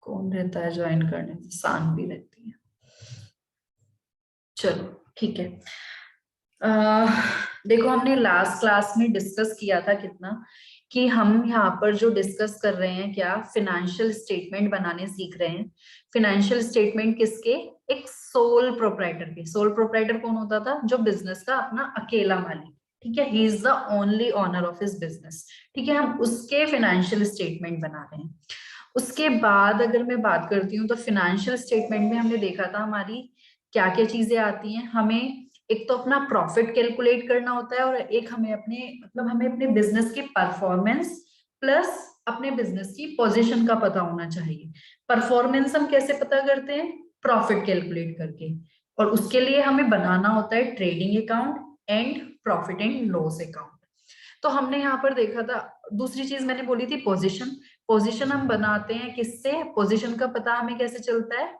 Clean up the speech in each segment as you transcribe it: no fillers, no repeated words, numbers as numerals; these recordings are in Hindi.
कौन रहता है ज्वाइन करने में? सान भी रहती है। चलो ठीक है। देखो हमने लास्ट क्लास में डिस्कस किया था कितना, कि हम यहाँ पर जो डिस्कस कर रहे हैं क्या, फिनेंशियल स्टेटमेंट बनाने सीख रहे हैं। फिनेंशियल स्टेटमेंट किसके? एक सोल प्रोप्राइटर के। सोल प्रोप्राइटर कौन होता था? जो बिजनेस का अपना अकेला मालिक, ठीक है, he is the only owner of his business. ठीक है, हम उसके फिनेंशियल स्टेटमेंट बना रहे हैं। उसके बाद अगर मैं बात करती हूँ तो फिनेंशियल स्टेटमेंट में हमने देखा था हमारी क्या क्या चीजें आती हैं हमें। एक तो अपना प्रॉफिट कैलकुलेट करना होता है, और एक हमें अपने मतलब हमें अपने बिजनेस की परफॉर्मेंस प्लस अपने बिजनेस की पोजीशन का पता होना चाहिए। परफॉर्मेंस हम कैसे पता करते हैं? प्रॉफिट कैलकुलेट करके। और उसके लिए हमें बनाना होता है trading account and profit and loss account. तो हमने यहाँ पर देखा था, दूसरी चीज मैंने बोली थी पोजीशन। पोजीशन हम बनाते हैं किससे? पोजीशन का पता हमें कैसे चलता है?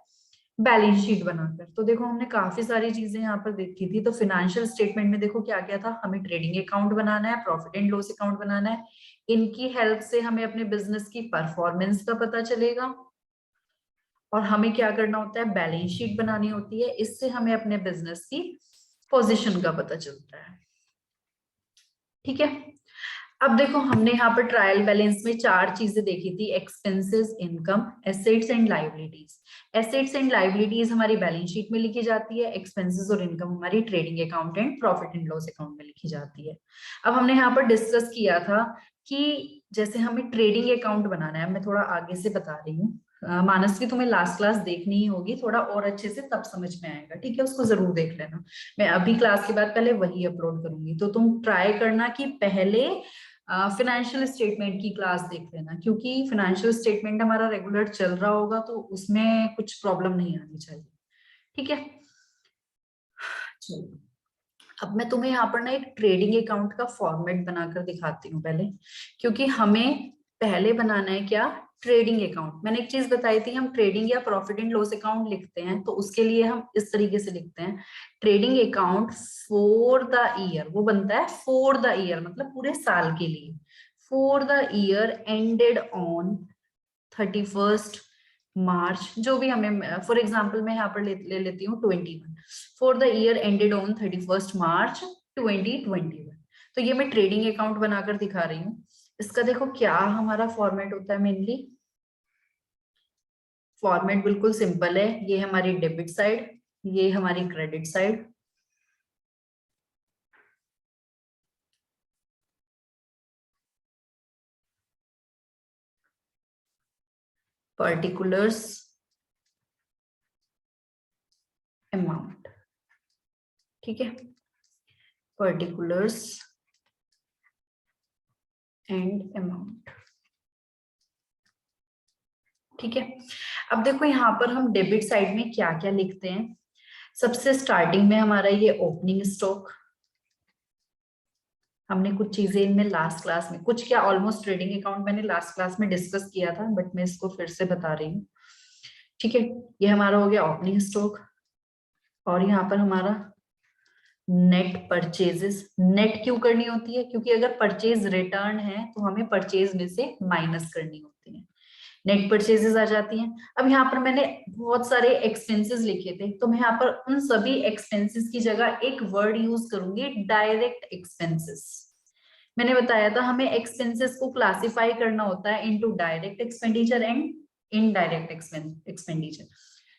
बैलेंस शीट बनाकर। तो देखो हमने काफी सारी चीजें यहाँ पर देखी थी। तो फिनेंशियल स्टेटमेंट में देखो क्या क्या था, हमें ट्रेडिंग अकाउंट बनाना है, प्रॉफिट एंड लॉस अकाउंट बनाना है। इनकी हेल्प से हमें अपने बिजनेस की परफॉर्मेंस का पता चलेगा। और हमें क्या करना होता है? बैलेंस शीट बनानी होती है, इससे हमें अपने बिजनेस की पोजीशन का पता चलता है। ठीक है, अब देखो हमने यहाँ पर ट्रायल बैलेंस में चार चीजें देखी थी, expenses, income, assets and liabilities. Assets and liabilities हमारी बैलेंस शीट में लिखी जाती है, एक्सपेंसेस और इनकम हमारी trading account and profit and loss account में लिखी जाती है। अब हमने यहाँ पर डिस्कस किया था कि जैसे हमें ट्रेडिंग अकाउंट बनाना है, मैं थोड़ा आगे से बता रही हूँ। मानस की तुम्हें लास्ट क्लास देखनी ही होगी, थोड़ा और अच्छे से तब समझ में आएगा, ठीक है, उसको जरूर देख लेना। मैं अभी क्लास के बाद पहले वही अपलोड करूंगी, तो तुम ट्राई करना कि पहले फिनेंशियल स्टेटमेंट की क्लास देख लेना, क्योंकि फिनेंशियल स्टेटमेंट हमारा रेगुलर चल रहा होगा तो उसमें कुछ प्रॉब्लम नहीं आनी चाहिए। ठीक है, चलो अब मैं तुम्हें यहाँ पर ना एक ट्रेडिंग अकाउंट का फॉर्मेट बनाकर दिखाती हूँ पहले, क्योंकि हमें पहले बनाना है क्या? Trading account. मैंने एक चीज बताई थी, हम ट्रेडिंग या प्रॉफिट एंड लॉस अकाउंट लिखते हैं तो उसके लिए हम इस तरीके से लिखते हैं, trading account for the year. वो बनता है फॉर द ईयर, मतलब पूरे साल के लिए। For the year ended on 31st मार्च, जो भी हमें, फॉर एग्जाम्पल मैं यहाँ पर ले लेती हूँ 21, for the year ended on 31st मार्च 2021। तो ये मैं ट्रेडिंग अकाउंट बनाकर दिखा रही हूँ। इसका देखो क्या हमारा फॉर्मेट होता है मेनली। फॉर्मेट बिल्कुल सिंपल है, ये हमारी डेबिट साइड, ये हमारी क्रेडिट साइड। पर्टिकुलर्स, अमाउंट, ठीक है, पर्टिकुलर्स एंड अमाउंट। ठीक है, अब देखो यहाँ पर हम डेबिट साइड में क्या क्या लिखते हैं। सबसे स्टार्टिंग में हमारा ये ओपनिंग स्टॉक। हमने कुछ चीजें इनमें लास्ट क्लास में, कुछ क्या ऑलमोस्ट ट्रेडिंग अकाउंट मैंने लास्ट क्लास में डिस्कस किया था, बट मैं इसको फिर से बता रही हूँ। ठीक है, ये हमारा हो गया ओपनिंग स्टॉक। और यहाँ पर हमारा नेट परचेजेस। नेट क्यों करनी होती है? क्योंकि अगर परचेज रिटर्न है तो हमें परचेज में से माइनस करनी होती है, नेट परचेजेस आ जाती हैं। अब यहाँ पर मैंने बहुत सारे एक्सपेंसेस लिखे थे, तो मैं यहाँ पर उन सभी एक्सपेंसेस की जगह एक वर्ड यूज करूंगी, डायरेक्ट एक्सपेंसेस। मैंने बताया था हमें एक्सपेंसेस को क्लासिफाई करना होता है into direct expenditure and indirect expenditure.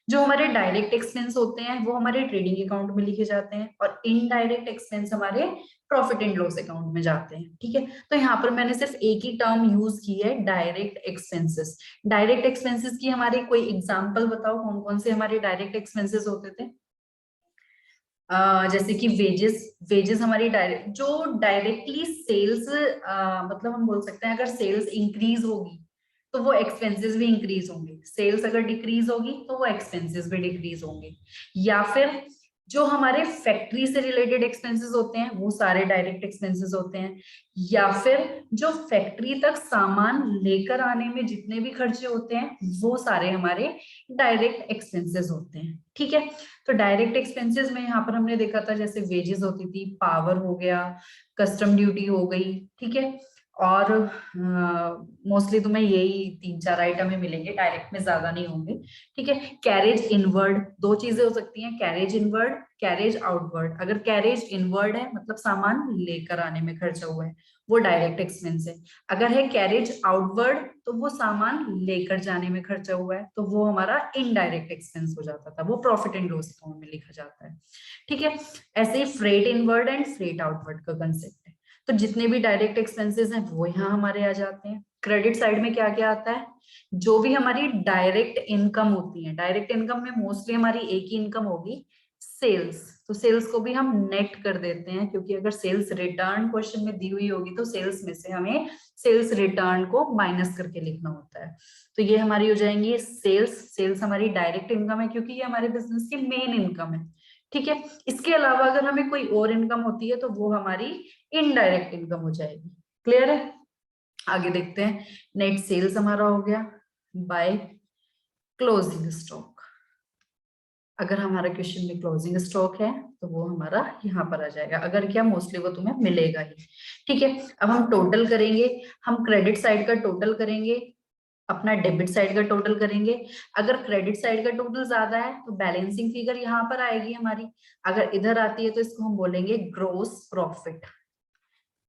जो हमारे डायरेक्ट एक्सपेंस होते हैं वो हमारे ट्रेडिंग अकाउंट में लिखे जाते हैं, और इनडायरेक्ट एक्सपेंस हमारे प्रॉफिट एंड लॉस अकाउंट में जाते हैं। ठीक है, तो यहाँ पर मैंने सिर्फ एक ही टर्म यूज की है, डायरेक्ट एक्सपेंसेस। डायरेक्ट एक्सपेंसेस की हमारे कोई एग्जांपल बताओ, कौन कौन से हमारे डायरेक्ट एक्सपेंसेस होते थे? जैसे कि वेजेस। वेजेस हमारी डायरेक्ट, जो डायरेक्टली सेल्स, मतलब हम बोल सकते हैं अगर सेल्स इंक्रीज होगी तो वो एक्सपेंसेस भी इंक्रीज होंगे, सेल्स अगर डिक्रीज होगी तो वो एक्सपेंसेस भी डिक्रीज होंगे। या फिर जो हमारे फैक्ट्री से रिलेटेड एक्सपेंसेस होते हैं वो सारे डायरेक्ट एक्सपेंसेस होते हैं। या फिर जो फैक्ट्री तक सामान लेकर आने में जितने भी खर्चे होते हैं वो सारे हमारे डायरेक्ट एक्सपेंसेस होते हैं। ठीक है, तो डायरेक्ट एक्सपेंसेस में यहाँ पर हमने देखा था जैसे वेजेस होती थी, पावर हो गया, कस्टम ड्यूटी हो गई, ठीक है, और मोस्टली तुम्हें यही 3-4 आइटम ही मिलेंगे, डायरेक्ट में ज्यादा नहीं होंगे। ठीक है, कैरेज इनवर्ड, दो चीजें हो सकती हैं, कैरेज इनवर्ड, कैरेज आउटवर्ड। अगर कैरेज इनवर्ड है मतलब सामान लेकर आने में खर्चा हुआ है, वो डायरेक्ट एक्सपेंस है। अगर है कैरेज आउटवर्ड तो वो सामान लेकर जाने में खर्चा हुआ है, तो वो हमारा इनडायरेक्ट एक्सपेंस हो जाता था, वो प्रॉफिट एंड लॉस फॉर्म में लिखा जाता है। ठीक है, ऐसे ही freight inward and freight outward का कंसेप्ट है। तो जितने भी डायरेक्ट एक्सपेंसेस हैं वो यहाँ हमारे आ जाते हैं। क्रेडिट साइड में क्या क्या आता है, जो भी हमारी डायरेक्ट इनकम होती है, डायरेक्ट इनकम में मोस्टली हमारी एक ही इनकम होगी, सेल्स। तो सेल्स को भी हम नेट कर देते हैं, क्योंकि अगर सेल्स रिटर्न क्वेश्चन में दी हुई होगी तो सेल्स में से हमें सेल्स रिटर्न को माइनस करके लिखना होता है। तो ये हमारी हो जाएंगी सेल्स। सेल्स हमारी डायरेक्ट इनकम है क्योंकि ये हमारे बिजनेस की मेन इनकम है। ठीक है, इसके अलावा अगर हमें कोई और इनकम होती है तो वो हमारी इनडायरेक्ट इनकम हो जाएगी। क्लियर है? आगे देखते हैं। नेट सेल्स हमारा हो गया बाय क्लोजिंग स्टॉक। अगर हमारा क्वेश्चन में क्लोजिंग स्टॉक है तो वो हमारा यहाँ पर आ जाएगा, अगर क्या मोस्टली वो तुम्हें मिलेगा ही। ठीक है, अब हम टोटल करेंगे। हम क्रेडिट साइड का टोटल करेंगे, अपना डेबिट साइड का टोटल करेंगे। अगर क्रेडिट साइड का टोटल ज्यादा है तो बैलेंसिंग फिगर यहाँ पर आएगी हमारी। अगर इधर आती है तो इसको हम बोलेंगे ग्रोस प्रॉफिट।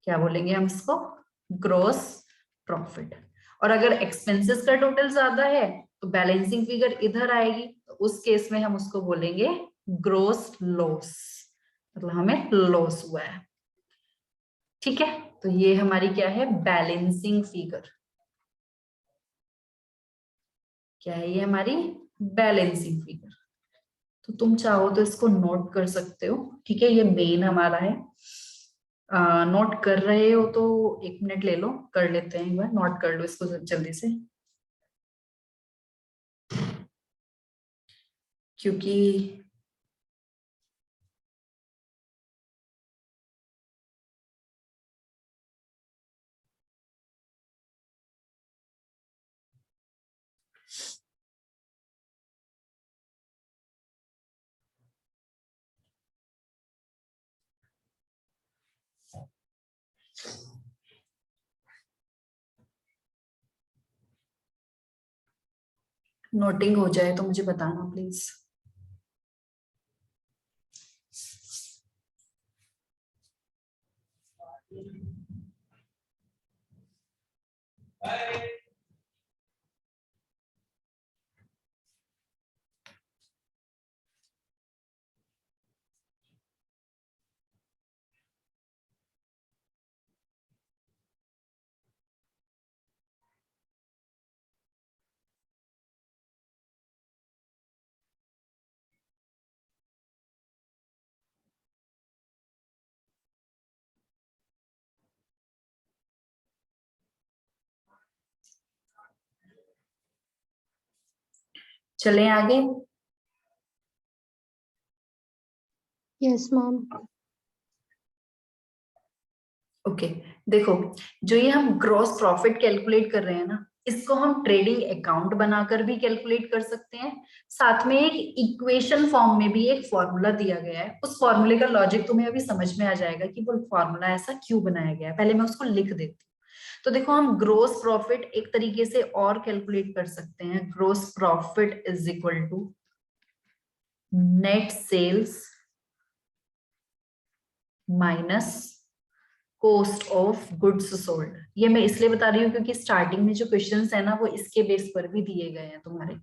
क्या बोलेंगे हम इसको? Gross profit. और अगर एक्सपेंसेस का टोटल ज्यादा है तो बैलेंसिंग फिगर इधर आएगी, तो उस केस में हम उसको बोलेंगे ग्रोस लॉस, मतलब हमें लॉस हुआ है। ठीक है, तो ये हमारी क्या है? Balancing figure. क्या है ये? हमारी बैलेंसिंग फिगर। तो तुम चाहो तो इसको नोट कर सकते हो। ठीक है, ये मेन हमारा है। नोट कर रहे हो तो 1 मिनट ले लो, कर लेते हैं एक बार, नोट कर लो इसको जल्दी से, क्योंकि नोटिंग हो जाए तो मुझे बताना प्लीज। चलें आगे। Yes ma'am. ओके, देखो, जो ये हम ग्रॉस प्रॉफिट कैलकुलेट कर रहे हैं ना, इसको हम ट्रेडिंग अकाउंट बनाकर भी कैलकुलेट कर सकते हैं। साथ में एक इक्वेशन फॉर्म में भी एक फॉर्मूला दिया गया है। उस फॉर्मूले का लॉजिक तुम्हें अभी समझ में आ जाएगा कि वो फॉर्मूला ऐसा क्यों बनाया गया है। पहले मैं उसको लिख देती हूँ। तो देखो, हम ग्रोस प्रॉफिट एक तरीके से और कैलकुलेट कर सकते हैं। Gross profit is equal to net sales minus cost of goods sold. ये मैं इसलिए बता रही हूँ क्योंकि स्टार्टिंग में जो क्वेश्चंस है ना वो इसके बेस पर भी दिए गए हैं तुम्हारे।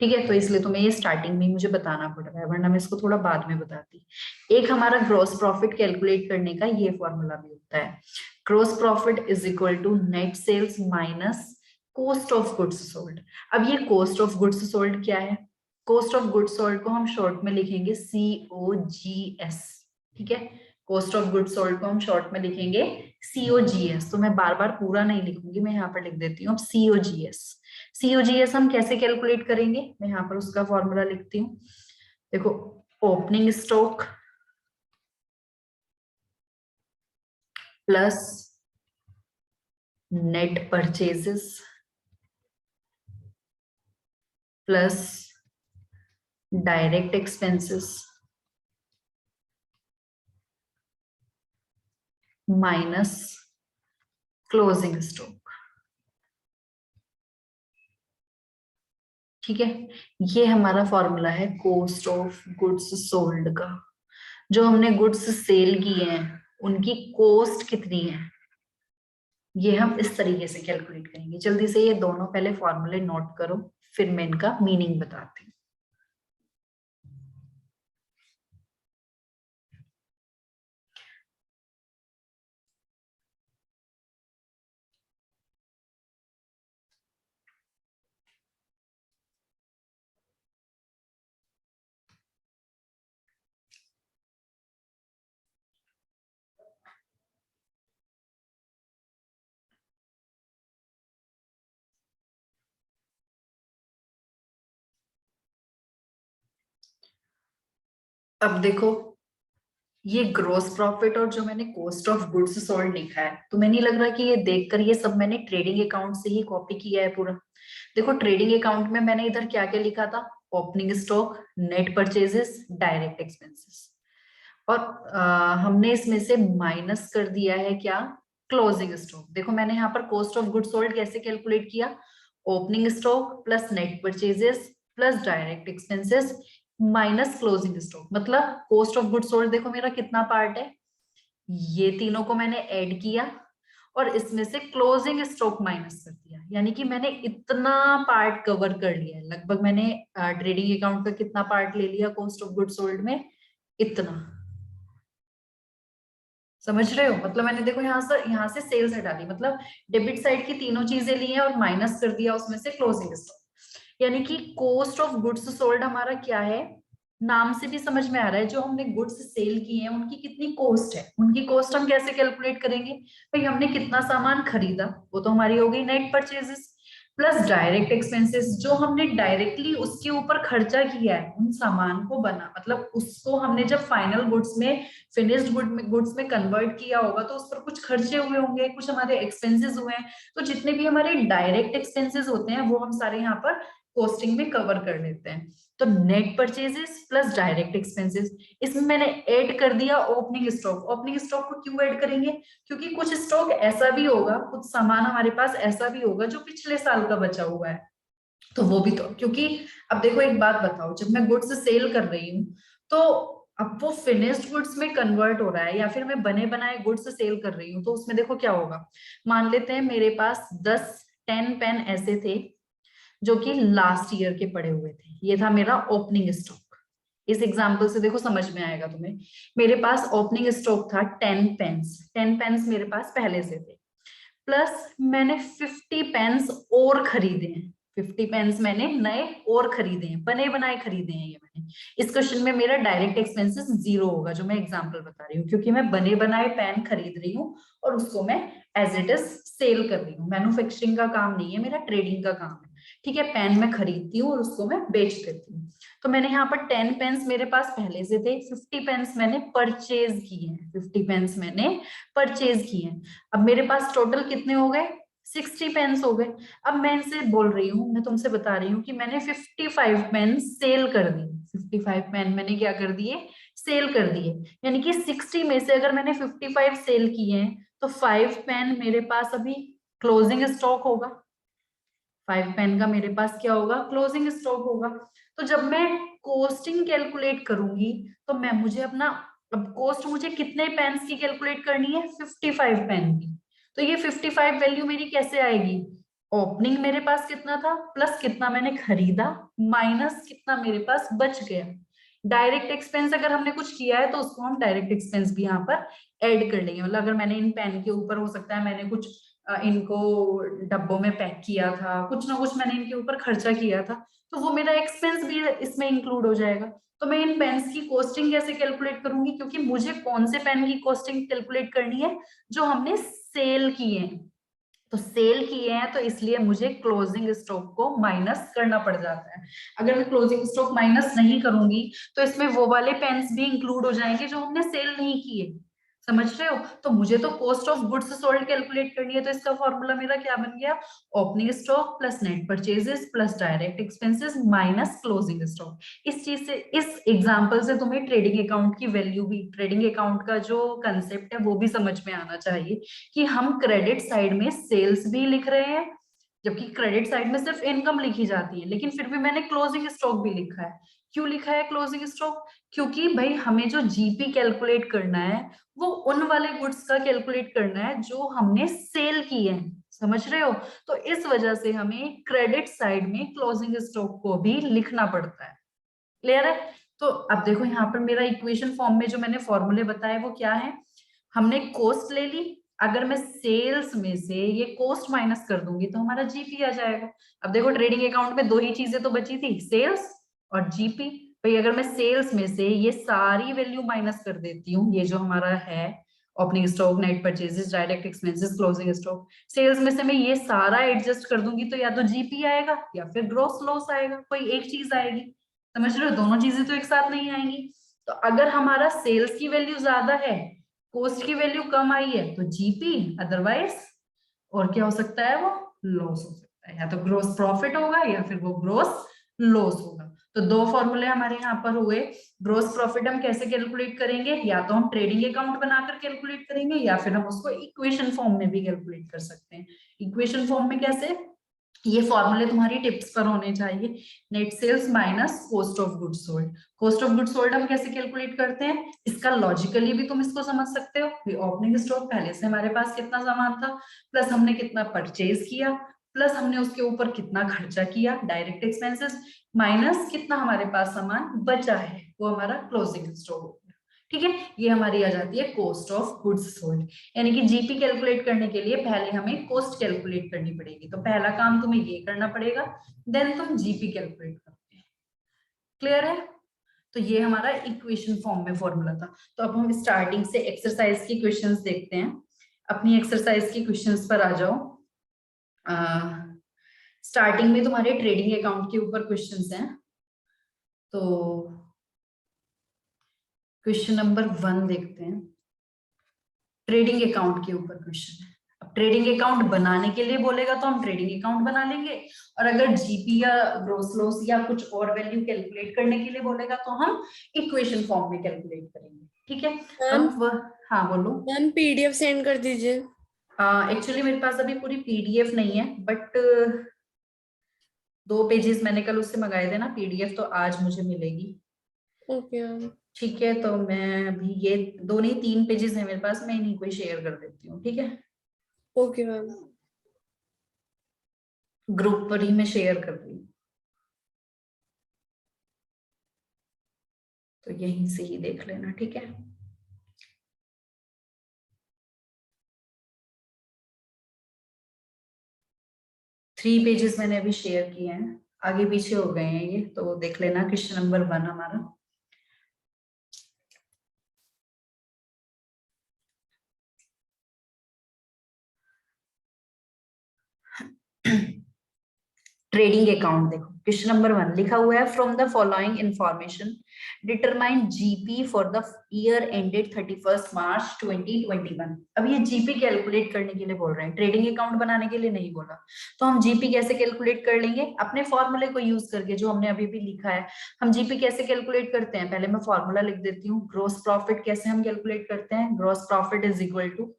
ठीक है, तो इसलिए तुम्हें ये स्टार्टिंग में मुझे बताना पड़ रहा है, वरना मैं इसको थोड़ा बाद में बताती। एक हमारा ग्रॉस प्रॉफिट कैलकुलेट करने का ये फॉर्मूला भी होता है। Gross profit is equal to net sales minus cost of goods sold. अब ये कॉस्ट ऑफ गुड्स सोल्ड क्या है? कॉस्ट ऑफ गुड्स सोल्ड को हम शॉर्ट में लिखेंगे COGS। ठीक है, कॉस्ट ऑफ गुड्स सोल्ड को हम शॉर्ट में लिखेंगे COGS। तो मैं बार बार पूरा नहीं लिखूंगी, मैं यहाँ पर लिख देती हूँ COGS। COGS हम कैसे कैलकुलेट करेंगे? मैं यहाँ पर उसका फॉर्मूला लिखती हूँ। देखो, opening stock plus net purchases plus direct expenses minus closing stock. ठीक है, ये हमारा फॉर्मूला है कॉस्ट ऑफ गुड्स सोल्ड का। जो हमने गुड्स सेल किए हैं उनकी कॉस्ट कितनी है, ये हम इस तरीके से कैलकुलेट करेंगे। जल्दी से ये दोनों पहले फॉर्मूले नोट करो, फिर मैं इनका मीनिंग बताती हूँ। अब देखो, ये ग्रोस प्रॉफिट और जो मैंने कॉस्ट ऑफ गुड्स सोल्ड लिखा है, तुम्हें नहीं लग रहा कि ये देखकर ये सब मैंने ट्रेडिंग अकाउंट से ही कॉपी किया है पूरा? देखो, ट्रेडिंग अकाउंट में मैंने इधर क्या क्या लिखा था, opening stock, net purchases, direct expenses. और हमने इसमें से माइनस कर दिया है क्या, क्लोजिंग स्टॉक। देखो मैंने यहाँ पर कॉस्ट ऑफ गुड्स सोल्ड कैसे कैलकुलेट किया, opening stock plus net purchases plus direct expenses minus closing stock. मतलब कॉस्ट ऑफ गुड्स सोल्ड देखो मेरा कितना पार्ट है, ये तीनों को मैंने ऐड किया और इसमें से क्लोजिंग स्टॉक माइनस कर दिया, यानी कि मैंने इतना पार्ट कवर कर लिया है। लगभग मैंने ट्रेडिंग अकाउंट का कितना पार्ट ले लिया कॉस्ट ऑफ गुड्स सोल्ड में, इतना। समझ रहे हो? मतलब मैंने देखो यहाँ से सेल्स हटा दी, मतलब डेबिट साइड की तीनों चीजें ली हैं और माइनस कर दिया उसमें से क्लोजिंग स्टॉक। यानी कि कॉस्ट ऑफ गुड्स सोल्ड हमारा क्या है, नाम से भी समझ में आ रहा है, जो हमने गुड्स सेल किए हैं उनकी कितनी कॉस्ट है। उनकी कॉस्ट हम कैसे कैलकुलेट करेंगे, भाई हमने कितना सामान खरीदा, वो तो हमारी हो गई net purchases, plus direct expenses जो हमने डायरेक्टली उसके ऊपर खर्चा किया है, उन सामान को बना, मतलब उसको हमने जब फाइनल गुड्स में, फिनिश्ड गुड्स में कन्वर्ट किया होगा तो उस पर कुछ खर्चे हुए होंगे, कुछ हमारे एक्सपेंसेस हुए हैं। तो जितने भी हमारे डायरेक्ट एक्सपेंसेस होते हैं वो हम सारे यहाँ पर कॉस्टिंग में कवर कर लेते हैं। तो net purchases plus direct expenses, इसमें मैंने ऐड कर दिया ओपनिंग स्टॉक। ओपनिंग स्टॉक को क्यों ऐड करेंगे, क्योंकि कुछ स्टॉक ऐसा भी होगा, कुछ सामान हमारे पास ऐसा भी होगा जो पिछले साल का बचा हुआ है, तो वो भी तो, क्योंकि अब देखो एक बात बताओ, जब मैं गुड्स सेल कर रही हूँ तो अब वो फिनिश्ड गुड्स में कन्वर्ट हो रहा है या फिर मैं बने बनाए गुड्स सेल कर रही हूँ, तो उसमें देखो क्या होगा। मान लेते हैं मेरे पास 10 पेन ऐसे थे जो कि लास्ट ईयर के पड़े हुए थे, ये था मेरा ओपनिंग स्टॉक। इस एग्जाम्पल से देखो समझ में आएगा तुम्हें। मेरे पास ओपनिंग स्टॉक था 10 पेन्स मेरे पास पहले से थे, प्लस मैंने 50 पेन्स और खरीदे हैं। 50 पेन्स मैंने नए और खरीदे हैं, बने बनाए खरीदे हैं ये मैंने। इस क्वेश्चन में मेरा डायरेक्ट एक्सपेंसेस 0 होगा, जो मैं एग्जांपल बता रही हूँ, क्योंकि मैं बने बनाए पेन खरीद रही हूँ और उसको मैं एज इट इज सेल कर रही हूँ। मैन्युफैक्चरिंग का काम नहीं है मेरा, ट्रेडिंग का काम है। ठीक है, पेन मैं खरीदती हूँ और उसको मैं बेच देती हूँ। तो मैंने यहाँ पर 10 पेन्स मेरे पास पहले से थे, 50 पेन्स मैंने परचेज किए हैं, 50 पेन्स मैंने परचेज किए हैं। अब मेरे पास टोटल कितने हो गए, 60 पेन्स हो गए। अब मैं इनसे बोल रही हूँ, मैं तुमसे बता रही हूँ कि मैंने 55 पेन सेल कर दी। 55 पेन मैंने क्या कर दिए, सेल कर दिए। यानी कि 60 में से अगर मैंने 55 सेल किए हैं तो 5 पेन मेरे पास अभी क्लोजिंग स्टॉक होगा। 5 पेन का मेरे पास क्या होगा, क्लोजिंग स्टॉक होगा। तो जब मैं कॉस्टिंग कैलकुलेट करूंगी तो मैं मुझे अपना, अब कॉस्ट मुझे कितने पेन्स की कैलकुलेट करनी है, 55 पेन की। तो ये 55 वैल्यू मेरी कैसे आएगी, ओपनिंग मेरे पास कितना था प्लस कितना मैंने खरीदा माइनस कितना मेरे पास बच गया। डायरेक्ट एक्सपेंस अगर हमने कुछ किया है तो उसको हम डायरेक्ट एक्सपेंस भी यहाँ पर ऐड कर लेंगे। मतलब अगर मैंने इन पेन के ऊपर, हो सकता है मैंने कुछ इनको डब्बों में पैक किया था, कुछ ना कुछ मैंने इनके ऊपर खर्चा किया था, तो वो मेरा एक्सपेंस भी इसमें इंक्लूड हो जाएगा। तो मैं इन पेन्स की कॉस्टिंग कैसे कैलकुलेट करूंगी, क्योंकि मुझे कौन से पेन की कॉस्टिंग कैलकुलेट करनी है, जो हमने सेल किए हैं। तो सेल किए हैं तो इसलिए मुझे क्लोजिंग स्टॉक को माइनस करना पड़ जाता है। अगर मैं क्लोजिंग स्टॉक माइनस नहीं करूंगी तो इसमें वो वाले पेन्स भी इंक्लूड हो जाएंगे जो हमने सेल नहीं किए। समझ रहे हो? तो मुझे तो cost of goods sold calculate करनी है, तो इसका फॉर्मूला मेरा क्या बन गया, opening stock plus net purchases plus direct expenses minus closing stock. इस चीज से, इस एग्जांपल से तुम्हें ट्रेडिंग अकाउंट की वैल्यू भी, ट्रेडिंग अकाउंट का जो कंसेप्ट है वो भी समझ में आना चाहिए कि हम क्रेडिट साइड में सेल्स भी लिख रहे हैं, जबकि क्रेडिट साइड में सिर्फ इनकम लिखी जाती है, लेकिन फिर भी मैंने क्लोजिंग स्टॉक भी लिखा है। क्यों लिखा है क्लोजिंग स्टॉक? क्योंकि भाई हमें जो जीपी कैलकुलेट करना है वो उन वाले गुड्स का कैलकुलेट करना है जो हमने सेल की है, समझ रहे हो? तो इस वजह से हमें क्रेडिट साइड में क्लोजिंग स्टॉक को भी लिखना पड़ता है। क्लियर है? तो अब देखो यहाँ पर मेरा इक्वेशन फॉर्म में जो मैंने फॉर्मूले बताए वो क्या है, हमने कॉस्ट ले ली, अगर मैं सेल्स में से ये कॉस्ट माइनस कर दूंगी तो हमारा जीपी आ जाएगा। अब देखो ट्रेडिंग अकाउंट में दो ही चीजें तो बची थी, सेल्स और जीपी। भाई अगर मैं सेल्स में से ये सारी वैल्यू माइनस कर देती हूँ, ये जो हमारा है opening stock, net purchases, direct expenses, closing stock, sales में से मैं ये सारा एडजस्ट कर दूंगी तो या तो जीपी आएगा या फिर ग्रॉस लॉस आएगा, कोई एक चीज आएगी। समझ रहे हो? दोनों चीजें तो एक साथ नहीं आएंगी। तो अगर हमारा सेल्स की वैल्यू ज्यादा है, कॉस्ट की वैल्यू कम आई है, तो जीपी, अदरवाइज और क्या हो सकता है, वो लॉस हो सकता है, या तो ग्रोस प्रॉफिट होगा या फिर वो ग्रोस लॉस होगा। तो दो फॉर्मूले हमारे यहाँ पर हुए। ग्रोस प्रॉफिट हम कैसे कैलकुलेट करेंगे, या तो हम ट्रेडिंग अकाउंट बनाकर कैलकुलेट करेंगे या फिर हम उसको इक्वेशन फॉर्म में भी कैलकुलेट कर सकते हैं। इक्वेशन फॉर्म में कैसे, ये फॉर्मूले तुम्हारी टिप्स पर होने चाहिए। Net sales minus cost of goods sold. Cost of goods sold हम कैसे कैलकुलेट करते हैं, इसका लॉजिकली भी तुम इसको समझ सकते हो। ओपनिंग स्टॉक, पहले से हमारे पास कितना सामान था, प्लस हमने कितना परचेज किया, प्लस हमने उसके ऊपर कितना खर्चा किया, डायरेक्ट एक्सपेंसेस, माइनस कितना हमारे पास सामान बचा है, वो हमारा क्लोजिंग स्टॉक हो गया। ठीक है, ये हमारी आ जाती है कॉस्ट ऑफ गुड्स सोल्ड। यानी कि जीपी कैलकुलेट करने के लिए पहले हमें कॉस्ट कैलकुलेट करनी पड़ेगी, तो पहला काम तुम्हें ये करना पड़ेगा, देन तुम जीपी कैलकुलेट करते हैं। क्लियर है? तो ये हमारा इक्वेशन फॉर्म में फॉर्मूला था। तो अब हम स्टार्टिंग से एक्सरसाइज की क्वेश्चंस देखते हैं। अपनी एक्सरसाइज की क्वेश्चंस पर आ जाओ। स्टार्टिंग में तुम्हारे ट्रेडिंग अकाउंट के ऊपर क्वेश्चंस हैं। तो क्वेश्चन नंबर 1 देखते हैं। ट्रेडिंग अकाउंट के ऊपर क्वेश्चन है। अब ट्रेडिंग अकाउंट बनाने के लिए बोलेगा तो हम ट्रेडिंग अकाउंट बना लेंगे, और अगर जीपी या ग्रोस लॉस या कुछ और वैल्यू कैलकुलेट करने के लिए बोलेगा तो हम इक्वेशन फॉर्म में कैलकुलेट करेंगे। ठीक है? अब हाँ बोलो। मैम पीडीएफ सेंड कर दीजिए। एक्चुअली मेरे पास अभी पूरी पीडीएफ नहीं है, बट 2 पेजेस मैंने कल उससे मंगाए थे ना, पीडीएफ तो आज मुझे मिलेगी। Okay ma'am. ठीक है, तो मैं अभी ये 2 नहीं 3 पेजेस है मेरे पास, मैं इन्हीं को शेयर कर देती हूँ। ठीक है, ओके मैम। ग्रुप पर ही मैं शेयर कर रही हूँ, तो यहीं से ही देख लेना। ठीक है, थ्री पेजेस मैंने अभी शेयर किए हैं, आगे पीछे हो गए हैं ये, तो देख लेना। क्वेश्चन नंबर 1 हमारा ट्रेडिंग अकाउंट। देखो क्वेश्चन नंबर 1 लिखा हुआ है, from the following information determine GP for the year ended 31 March 2021। अब ये जीपी कैलकुलेट करने के लिए बोल रहे हैं, ट्रेडिंग अकाउंट बनाने के लिए नहीं बोला। तो हम जीपी कैसे कैलकुलेट कर लेंगे, अपने फॉर्मूले को यूज करके, जो हमने अभी भी लिखा है। हम जीपी कैसे कैलकुलेट करते हैं, पहले मैं फॉर्मूला लिख देती हूँ। ग्रोस प्रॉफिट कैसे हम कैलकुलेट करते हैं, gross profit is equal to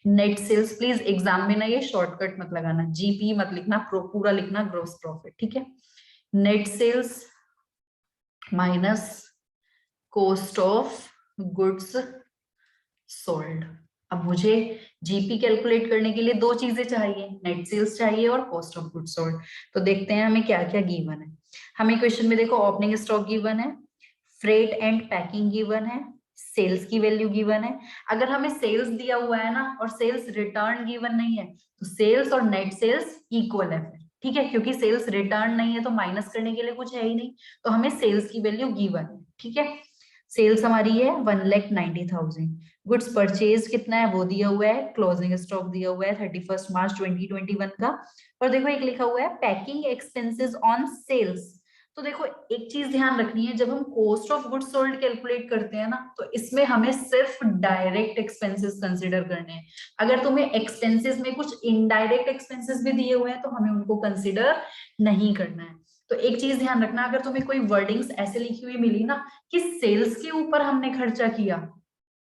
net sales. Please exam में ना ये शॉर्टकट मत लगाना, जीपी मत लिखना, पूरा लिखना ग्रोस प्रॉफिट। ठीक है, net sales minus cost of goods sold. अब मुझे जीपी कैलकुलेट करने के लिए 2 चीजें चाहिए, नेट सेल्स चाहिए और कॉस्ट ऑफ गुड्स सोल्ड। तो देखते हैं हमें क्या क्या गिवन है। हमें क्वेश्चन में देखो ओपनिंग स्टॉक गिवन है, फ्रेट एंड पैकिंग गिवन है, सेल्स की वैल्यू गिवन है। अगर हमें सेल्स दिया हुआ है ना और सेल्स रिटर्न गिवन नहीं है, तो सेल्स और नेट सेल्स इक्वल है। ठीक है, क्योंकि सेल्स रिटर्न नहीं है तो माइनस करने के लिए कुछ है ही नहीं, तो हमें सेल्स की वैल्यू गिवन है। ठीक है, सेल्स हमारी है 1,90,000। गुड्स परचेज कितना है वो दिया हुआ है, क्लोजिंग स्टॉक दिया हुआ है 31 मार्च 2021 का। और देखो एक लिखा हुआ है पैकिंग एक्सपेंसेस ऑन सेल्स, तो देखो एक चीज ध्यान रखनी है, जब हम cost of goods sold calculate करते हैं ना, तो इसमें हमें सिर्फ डायरेक्ट एक्सपेंसेस कंसिडर करने हैं। अगर तुम्हें एक्सपेंसेस में कुछ इनडायरेक्ट एक्सपेंसेस भी दिए हुए हैं तो हमें उनको कंसिडर नहीं करना है। तो एक चीज ध्यान रखना, अगर तुम्हें कोई वर्डिंग्स ऐसे लिखी हुई मिली ना कि सेल्स के ऊपर हमने खर्चा किया,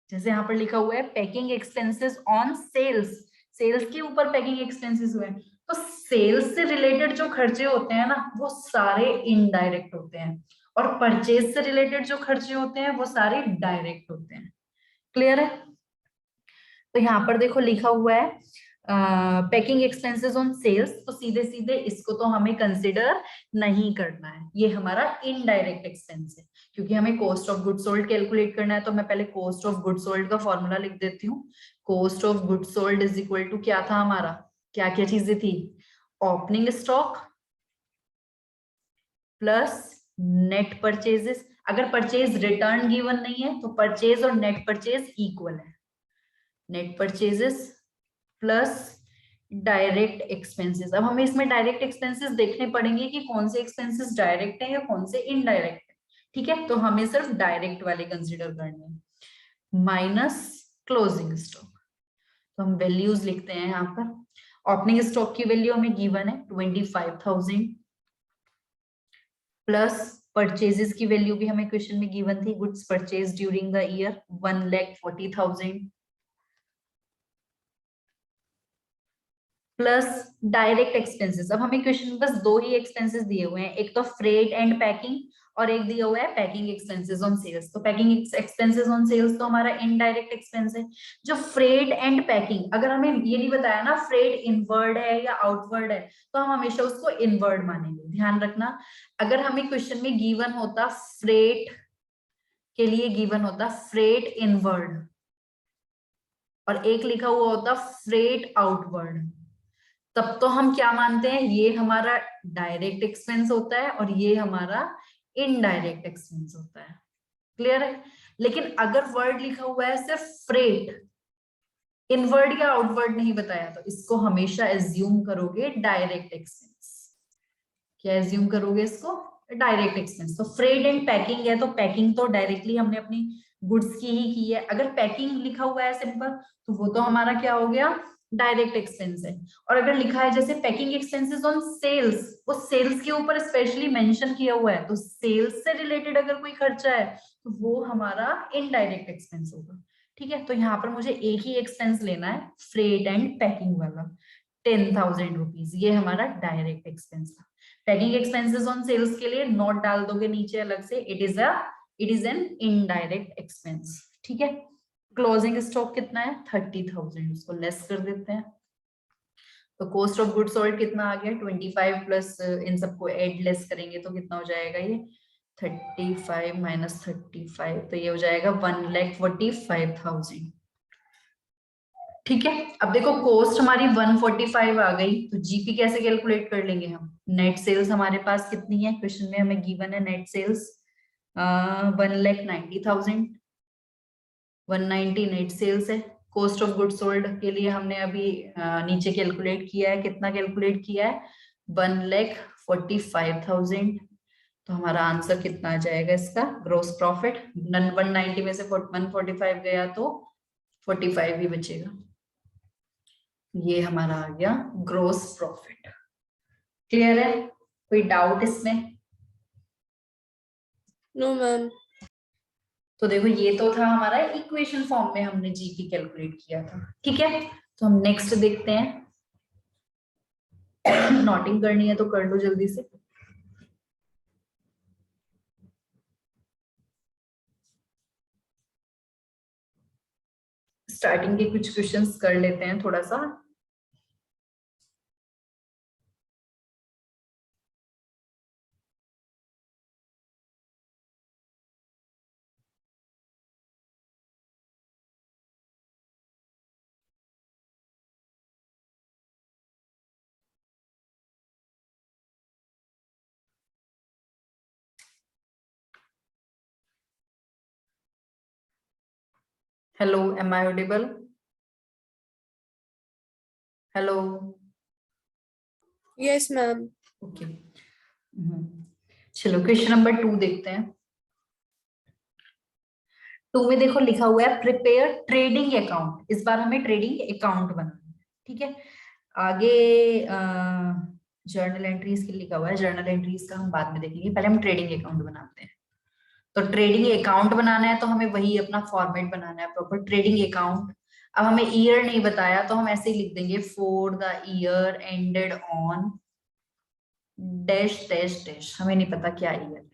जैसे यहाँ पर लिखा हुआ है packing expenses on sales, sales के ऊपर पैकिंग एक्सपेंसेस हुए, तो सेल्स से रिलेटेड जो खर्चे होते हैं ना वो सारे इनडायरेक्ट होते हैं, और परचेज से रिलेटेड जो खर्चे होते हैं वो सारे डायरेक्ट होते हैं। क्लियर है? तो यहाँ पर देखो लिखा हुआ है पैकिंग एक्सपेंसेस ऑन सेल्स, तो सीधे सीधे इसको तो हमें कंसिडर नहीं करना है, ये हमारा इनडायरेक्ट एक्सपेंस है। क्योंकि हमें cost of goods sold calculate करना है, तो मैं पहले कॉस्ट ऑफ गुड्स सोल्ड का फॉर्मूला लिख देती हूँ। Cost of goods sold is equal to क्या था हमारा, क्या क्या चीजें थी, opening stock plus net purchases. अगर परचेज रिटर्न गिवन नहीं है तो परचेज और नेट परचेज इक्वल है, net purchases plus direct expenses. अब हमें इसमें डायरेक्ट एक्सपेंसेस देखने पड़ेंगे कि कौन से एक्सपेंसेस डायरेक्ट है या कौन से इनडायरेक्ट है। ठीक है, तो हमें सिर्फ डायरेक्ट वाले कंसिडर करने हैं, माइनस क्लोजिंग स्टॉक। तो हम वैल्यूज लिखते हैं यहाँ पर। ओपनिंग स्टॉक की वैल्यू हमें गिवन है 25,000 प्लस परचेजेस की वैल्यू भी हमें क्वेश्चन में गिवन थी, goods purchase during the year 1,40,000 plus direct expenses. अब हमें क्वेश्चन में बस दो ही एक्सपेंसेस दिए हुए हैं, एक तो फ्रेट एंड पैकिंग और एक दिया हुआ है पैकिंग एक्सपेंसेस ऑन सेल्स। तो पैकिंग एक्सपेंसेस ऑन सेल्स तो हमारा इनडायरेक्ट एक्सपेंस है। जो फ्रेट एंड पैकिंग, अगर हमें ये नहीं बताया ना फ्रेट इनवर्ड है या आउटवर्ड है, तो हम हमेशा उसको इनवर्ड मानेंगे। ध्यान रखना, अगर हमें क्वेश्चन में गिवन होता फ्रेट के लिए गिवन होता फ्रेट इनवर्ड और एक लिखा हुआ होता फ्रेट आउटवर्ड, तब तो हम क्या मानते हैं, ये हमारा डायरेक्ट एक्सपेंस होता है और ये हमारा इनडायरेक्ट एक्सपेंस होता है। क्लियर है? लेकिन अगर वर्ड लिखा हुआ है सिर्फ फ्रेट, इनवर्ड या आउटवर्ड नहीं बताया, तो इसको हमेशा एज्यूम करोगे डायरेक्ट एक्सपेंस। क्या एज्यूम करोगे इसको? Direct expense. तो फ्रेट एंड पैकिंग है, तो पैकिंग तो डायरेक्टली हमने अपनी गुड्स की ही की है। अगर पैकिंग लिखा हुआ है सिंपल, तो वो तो हमारा क्या हो गया, डायरेक्ट एक्सपेंस है। और अगर लिखा है जैसे पैकिंग एक्सपेंसेस ऑन सेल्स, वो सेल्स के ऊपर स्पेशली मेंशन किया हुआ है, तो सेल्स से रिलेटेड अगर कोई खर्चा है तो वो हमारा इनडायरेक्ट एक्सपेंस होगा। ठीक है, तो यहाँ पर मुझे एक ही एक्सपेंस लेना है, फ्रेट एंड पैकिंग वाला, 10,000 रुपीज, ये हमारा डायरेक्ट एक्सपेंस था। पैकिंग एक्सपेंसेस ऑन सेल्स के लिए नोट डाल दोगे नीचे अलग से, it is an indirect expense. ठीक है, क्लोजिंग स्टॉक कितना है 30,000, उसको लेस कर देते हैं। तो कॉस्ट ऑफ गुड्स सोल्ड कितना आ गया 25 प्लस इन सबको एड लेस करेंगे तो कितना हो जाएगा, ये 35 माइनस 35, तो ये हो जाएगा 1,45,000। ठीक है, अब देखो कॉस्ट हमारी 145 आ गई, तो जीपी कैसे कैलकुलेट कर लेंगे हम। नेट सेल्स हमारे पास कितनी है, क्वेश्चन में हमें गिवन है नेट सेल्स 1,90,000, 190 नेट सेल्स है। कॉस्ट ऑफ गुड्स सोल्ड के लिए हमने अभी नीचे कैलकुलेट किया है, कितना कैलकुलेट किया है 1,45,000। तो हमारा आंसर कितना आ जाएगा इसका, ग्रोस प्रॉफिट 190 में से 145 गया तो 45 ही बचेगा, ये हमारा आ गया ग्रोस प्रॉफिट। क्लियर है? कोई डाउट इसमें? No ma'am. तो देखो ये तो था हमारा इक्वेशन फॉर्म में हमने जीपी कैलकुलेट किया था। ठीक है, तो हम नेक्स्ट देखते हैं। नोटिंग करनी है तो कर लो जल्दी से। स्टार्टिंग के कुछ क्वेश्चंस कर लेते हैं थोड़ा सा। Hello, am I audible? Hello? Yes ma'am. Okay, चलो क्वेश्चन नंबर 2 देखते हैं। 2 में देखो लिखा हुआ है प्रिपेयर ट्रेडिंग अकाउंट। इस बार हमें ट्रेडिंग अकाउंट बनाना है, ठीक है। आगे जर्नल एंट्रीज के लिखा हुआ है, जर्नल एंट्रीज का हम बाद में देखेंगे, पहले हम ट्रेडिंग अकाउंट बनाते हैं। तो ट्रेडिंग अकाउंट बनाना है तो हमें वही अपना फॉर्मेट बनाना है प्रॉपर, ट्रेडिंग अकाउंट। अब हमें ईयर नहीं बताया तो हम ऐसे ही लिख देंगे for the year ended on dash dash dash, हमें नहीं पता क्या ईयर है,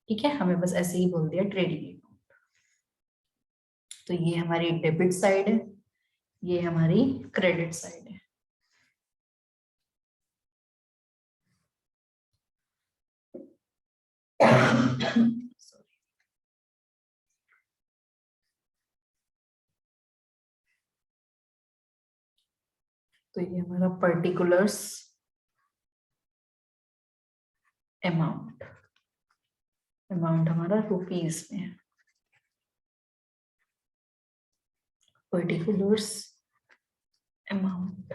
ठीक है, हमें बस ऐसे ही बोल दिया ट्रेडिंग अकाउंट। तो ये हमारी डेबिट साइड है, ये हमारी क्रेडिट साइड है। तो ये हमारा पर्टिकुलर्स अमाउंट, अमाउंट हमारा रुपीस में है, पर्टिकुलर्स अमाउंट।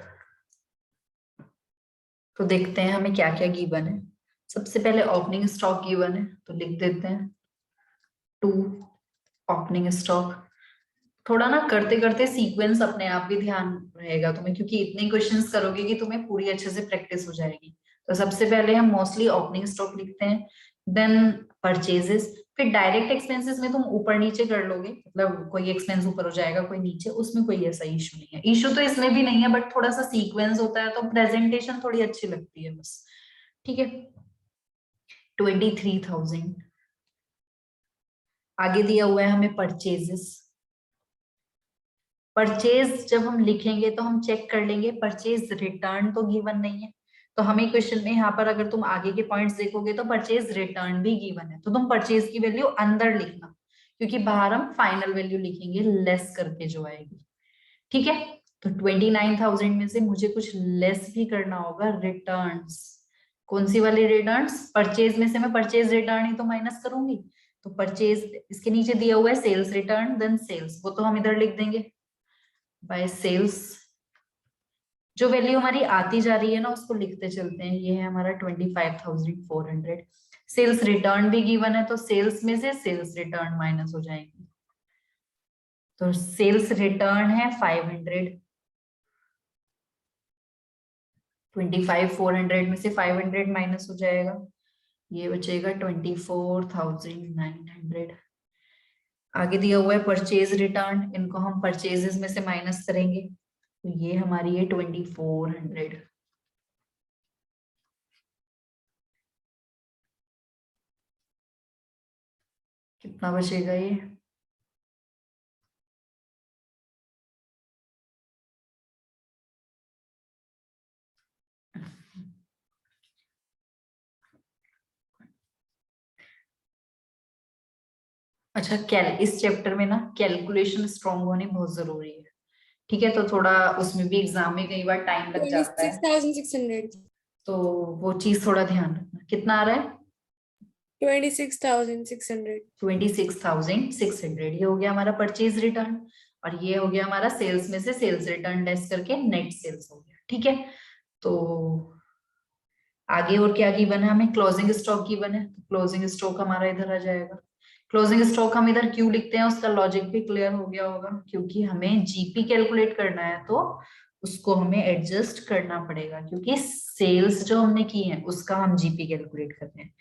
तो देखते हैं हमें क्या क्या गिवन है। सबसे पहले ओपनिंग स्टॉक गिवन है, तो लिख देते हैं 2 ओपनिंग स्टॉक। थोड़ा ना करते करते सीक्वेंस अपने आप भी ध्यान रहेगा तुम्हें, क्योंकि इतने क्वेश्चंस करोगे कि तुम्हें पूरी अच्छे से प्रैक्टिस हो जाएगी। तो सबसे पहले हम मोस्टली ओपनिंग स्टॉक लिखते हैं, देन परचेजेस, फिर डायरेक्ट एक्सपेंसेस में तुम ऊपर नीचे कर लोगे, मतलब कोई एक्सपेंस ऊपर हो जाएगा कोई नीचे, उसमें कोई ऐसा इशू नहीं है। इशू तो इसमें भी नहीं है, बट थोड़ा सा सीक्वेंस होता है तो प्रेजेंटेशन थोड़ी अच्छी लगती है बस, ठीक है। 23,000 आगे दिया हुआ है हमें परचेजेस। परचेज जब हम लिखेंगे तो हम चेक कर लेंगे, परचेज रिटर्न तो गिवन नहीं है, तो हमें क्वेश्चन में यहाँ पर अगर तुम आगे के पॉइंट्स देखोगे तो परचेज रिटर्न भी गिवन है, तो तुम परचेज की वैल्यू अंदर लिखना, क्योंकि बाहर हम फाइनल वैल्यू लिखेंगे लेस करके जो आएगी, ठीक है। तो 29,000 में से मुझे कुछ लेस भी करना होगा, रिटर्न्स। कौन सी वाली रिटर्न्स? परचेज में से मैं परचेज रिटर्न ही तो माइनस करूंगी, तो परचेज इसके नीचे दिया हुआ है सेल्स रिटर्न, देन सेल्स, वो तो हम इधर लिख देंगे बाय सेल्स। जो वैल्यू हमारी आती जा रही है ना उसको लिखते चलते हैं, ये है हमारा 25,400। सेल्स रिटर्न भी गिवन है, तो सेल्स में से सेल्स रिटर्न माइनस हो जाएंगे, तो सेल्स रिटर्न है 500। 25,400 में से 500 माइनस हो जाएगा, ये बचेगा 24,900। आगे दिया हुआ है परचेज रिटर्न, इनको हम परचेजेस में से माइनस करेंगे, तो ये हमारी है 2400। कितना बचेगा ये? अच्छा, इस चैप्टर में ना कैलकुलेशन स्ट्रांग होनी बहुत जरूरी है, ठीक है। तो थोड़ा उसमें भी एग्जाम में कई बार टाइम लग जाता है, 26,600। तो वो चीज थोड़ा ध्यान रखना। कितना आ रहा है? 26,600। 26,600, ये हो गया हमारा परचेज रिटर्न, और ये हो गया हमारा सेल्स में से सेल्स रिटर्न लेस करके नेट सेल्स हो गया, ठीक है। तो आगे और क्या गिवन है हमें? क्लोजिंग स्टॉक गिवन है, तो क्लोजिंग स्टॉक हमारा इधर आ जाएगा। क्लोजिंग स्टॉक हम इधर क्यों लिखते हैं उसका लॉजिक भी क्लियर हो गया होगा, क्योंकि हमें जीपी कैलकुलेट करना है तो उसको हमें एडजस्ट करना पड़ेगा, क्योंकि सेल्स जो हमने की है उसका हम जीपी कैलकुलेट करते हैं।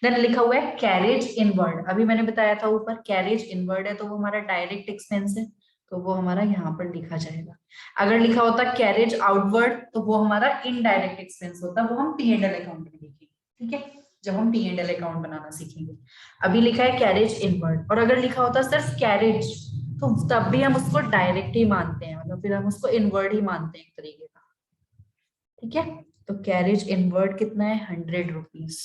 देन लिखा हुआ है कैरेज इनवर्ड, अभी मैंने बताया था ऊपर कैरेज इनवर्ड है तो वो हमारा डायरेक्ट एक्सपेंस है, तो वो हमारा यहाँ पर लिखा जाएगा। अगर लिखा होता कैरेज आउटवर्ड तो वो हमारा इनडायरेक्ट एक्सपेंस होता, वो हम P&L अकाउंट में लिखेंगे, ठीक है, जब हम P&L अकाउंट बनाना सीखेंगे। अभी लिखा है कैरेज इनवर्ड, और अगर लिखा होता सिर्फ कैरेज तो तब भी हम उसको डायरेक्ट ही मानते हैं, मतलब फिर हम उसको इनवर्ड ही मानते हैं एक तरीके का, ठीक है। तो कैरेज इनवर्ड कितना है? 100 रुपीज।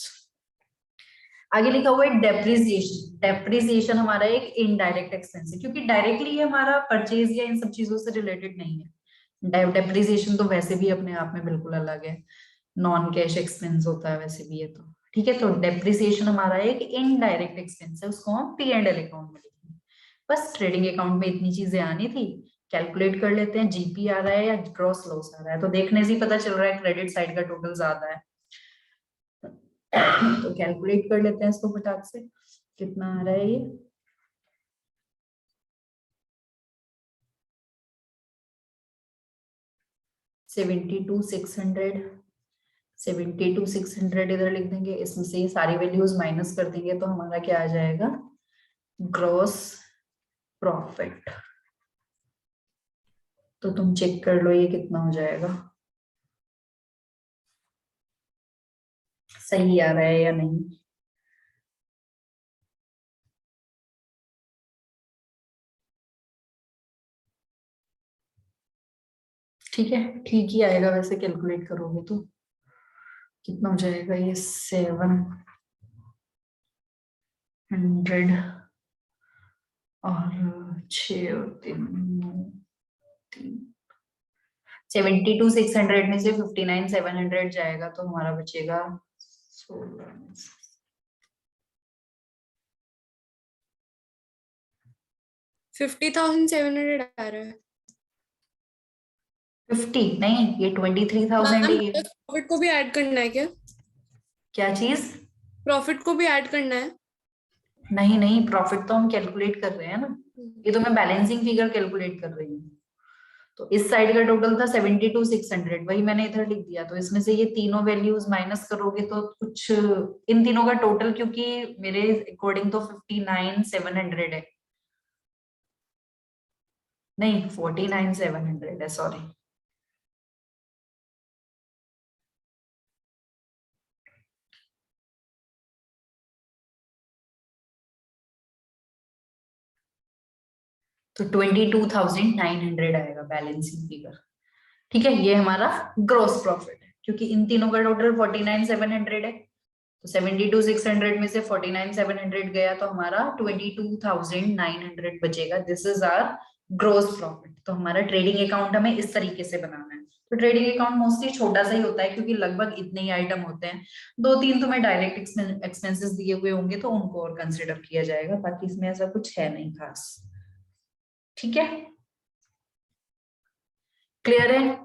आगे लिखा हुआ है डेप्रिसिएशन। डेप्रिसिएशन हमारा एक इनडायरेक्ट एक्सपेंस है, क्योंकि डायरेक्टली ये हमारा परचेज या इन सब चीजों से रिलेटेड नहीं है। डेप्रिसिएशन तो वैसे भी अपने आप में बिल्कुल अलग है, नॉन कैश एक्सपेंस होता है वैसे भी ये तो, ठीक है। तो डेप्रिसिएशन हमारा एक इनडायरेक्ट एक्सपेंस है, उसको हम P&L अकाउंट में लिखेंगे। बस ट्रेडिंग अकाउंट में इतनी चीजें आनी थी, कैलकुलेट कर लेते हैं जीपी आ रहा है या ग्रॉस लॉस आ रहा है, तो देखने से ही पता चल रहा है क्रेडिट साइड का टोटल ज्यादा है। तो कैलकुलेट कर लेते हैं इसको फटाक से, कितना आ रहा है ये। सेवेंटी टू सिक्स हंड्रेड इधर लिख देंगे, इसमें से ये सारी वैल्यूज माइनस कर देंगे तो हमारा क्या आ जाएगा, ग्रॉस प्रॉफिट। तो तुम चेक कर लो ये कितना हो जाएगा, सही आ रहा है या नहीं। ठीक है, ठीक ही आएगा वैसे, कैलकुलेट करोगे तो कितना हो जाएगा ये, 700 और 6 और 3 72,600 में से 59,700 जाएगा तो हमारा बचेगा 50,700 आ रहा है 50 नहीं, ये 23,000 ही है। प्रॉफिट को भी ऐड करना है क्या? क्या चीज? प्रॉफिट को भी ऐड करना है? नहीं नहीं, प्रॉफिट तो हम कैलकुलेट कर रहे हैं ना, ये तो मैं बैलेंसिंग फिगर कैलकुलेट कर रही हूँ। तो इस साइड का टोटल था 72,600, वही मैंने इधर लिख दिया। तो इसमें से ये तीनों वैल्यूज माइनस करोगे तो कुछ इन तीनों का टोटल, क्योंकि मेरे अकॉर्डिंग तो 59,700 है, नहीं 49,700 है, सॉरी। तो 22,900 आएगा बैलेंसिंग फिगर। ठीक है, ये हमारा ग्रॉस प्रॉफिट है, क्योंकि इन तीनों का टोटल 49,700 है। तो 72,600 में से 49,700 गया तो हमारा 22,900 बचेगा। This is our gross profit. तो हमारा ट्रेडिंग अकाउंट हमें इस तरीके से बनाना है। तो ट्रेडिंग अकाउंट मोस्टली छोटा सा ही होता है, क्योंकि लगभग इतने ही आइटम होते हैं। 2-3 तुम्हें डायरेक्ट एक्सपेंसेस दिए हुए होंगे तो उनको और कंसिडर किया जाएगा, बाकी इसमें ऐसा कुछ है नहीं खास। ठीक है, क्लियर है?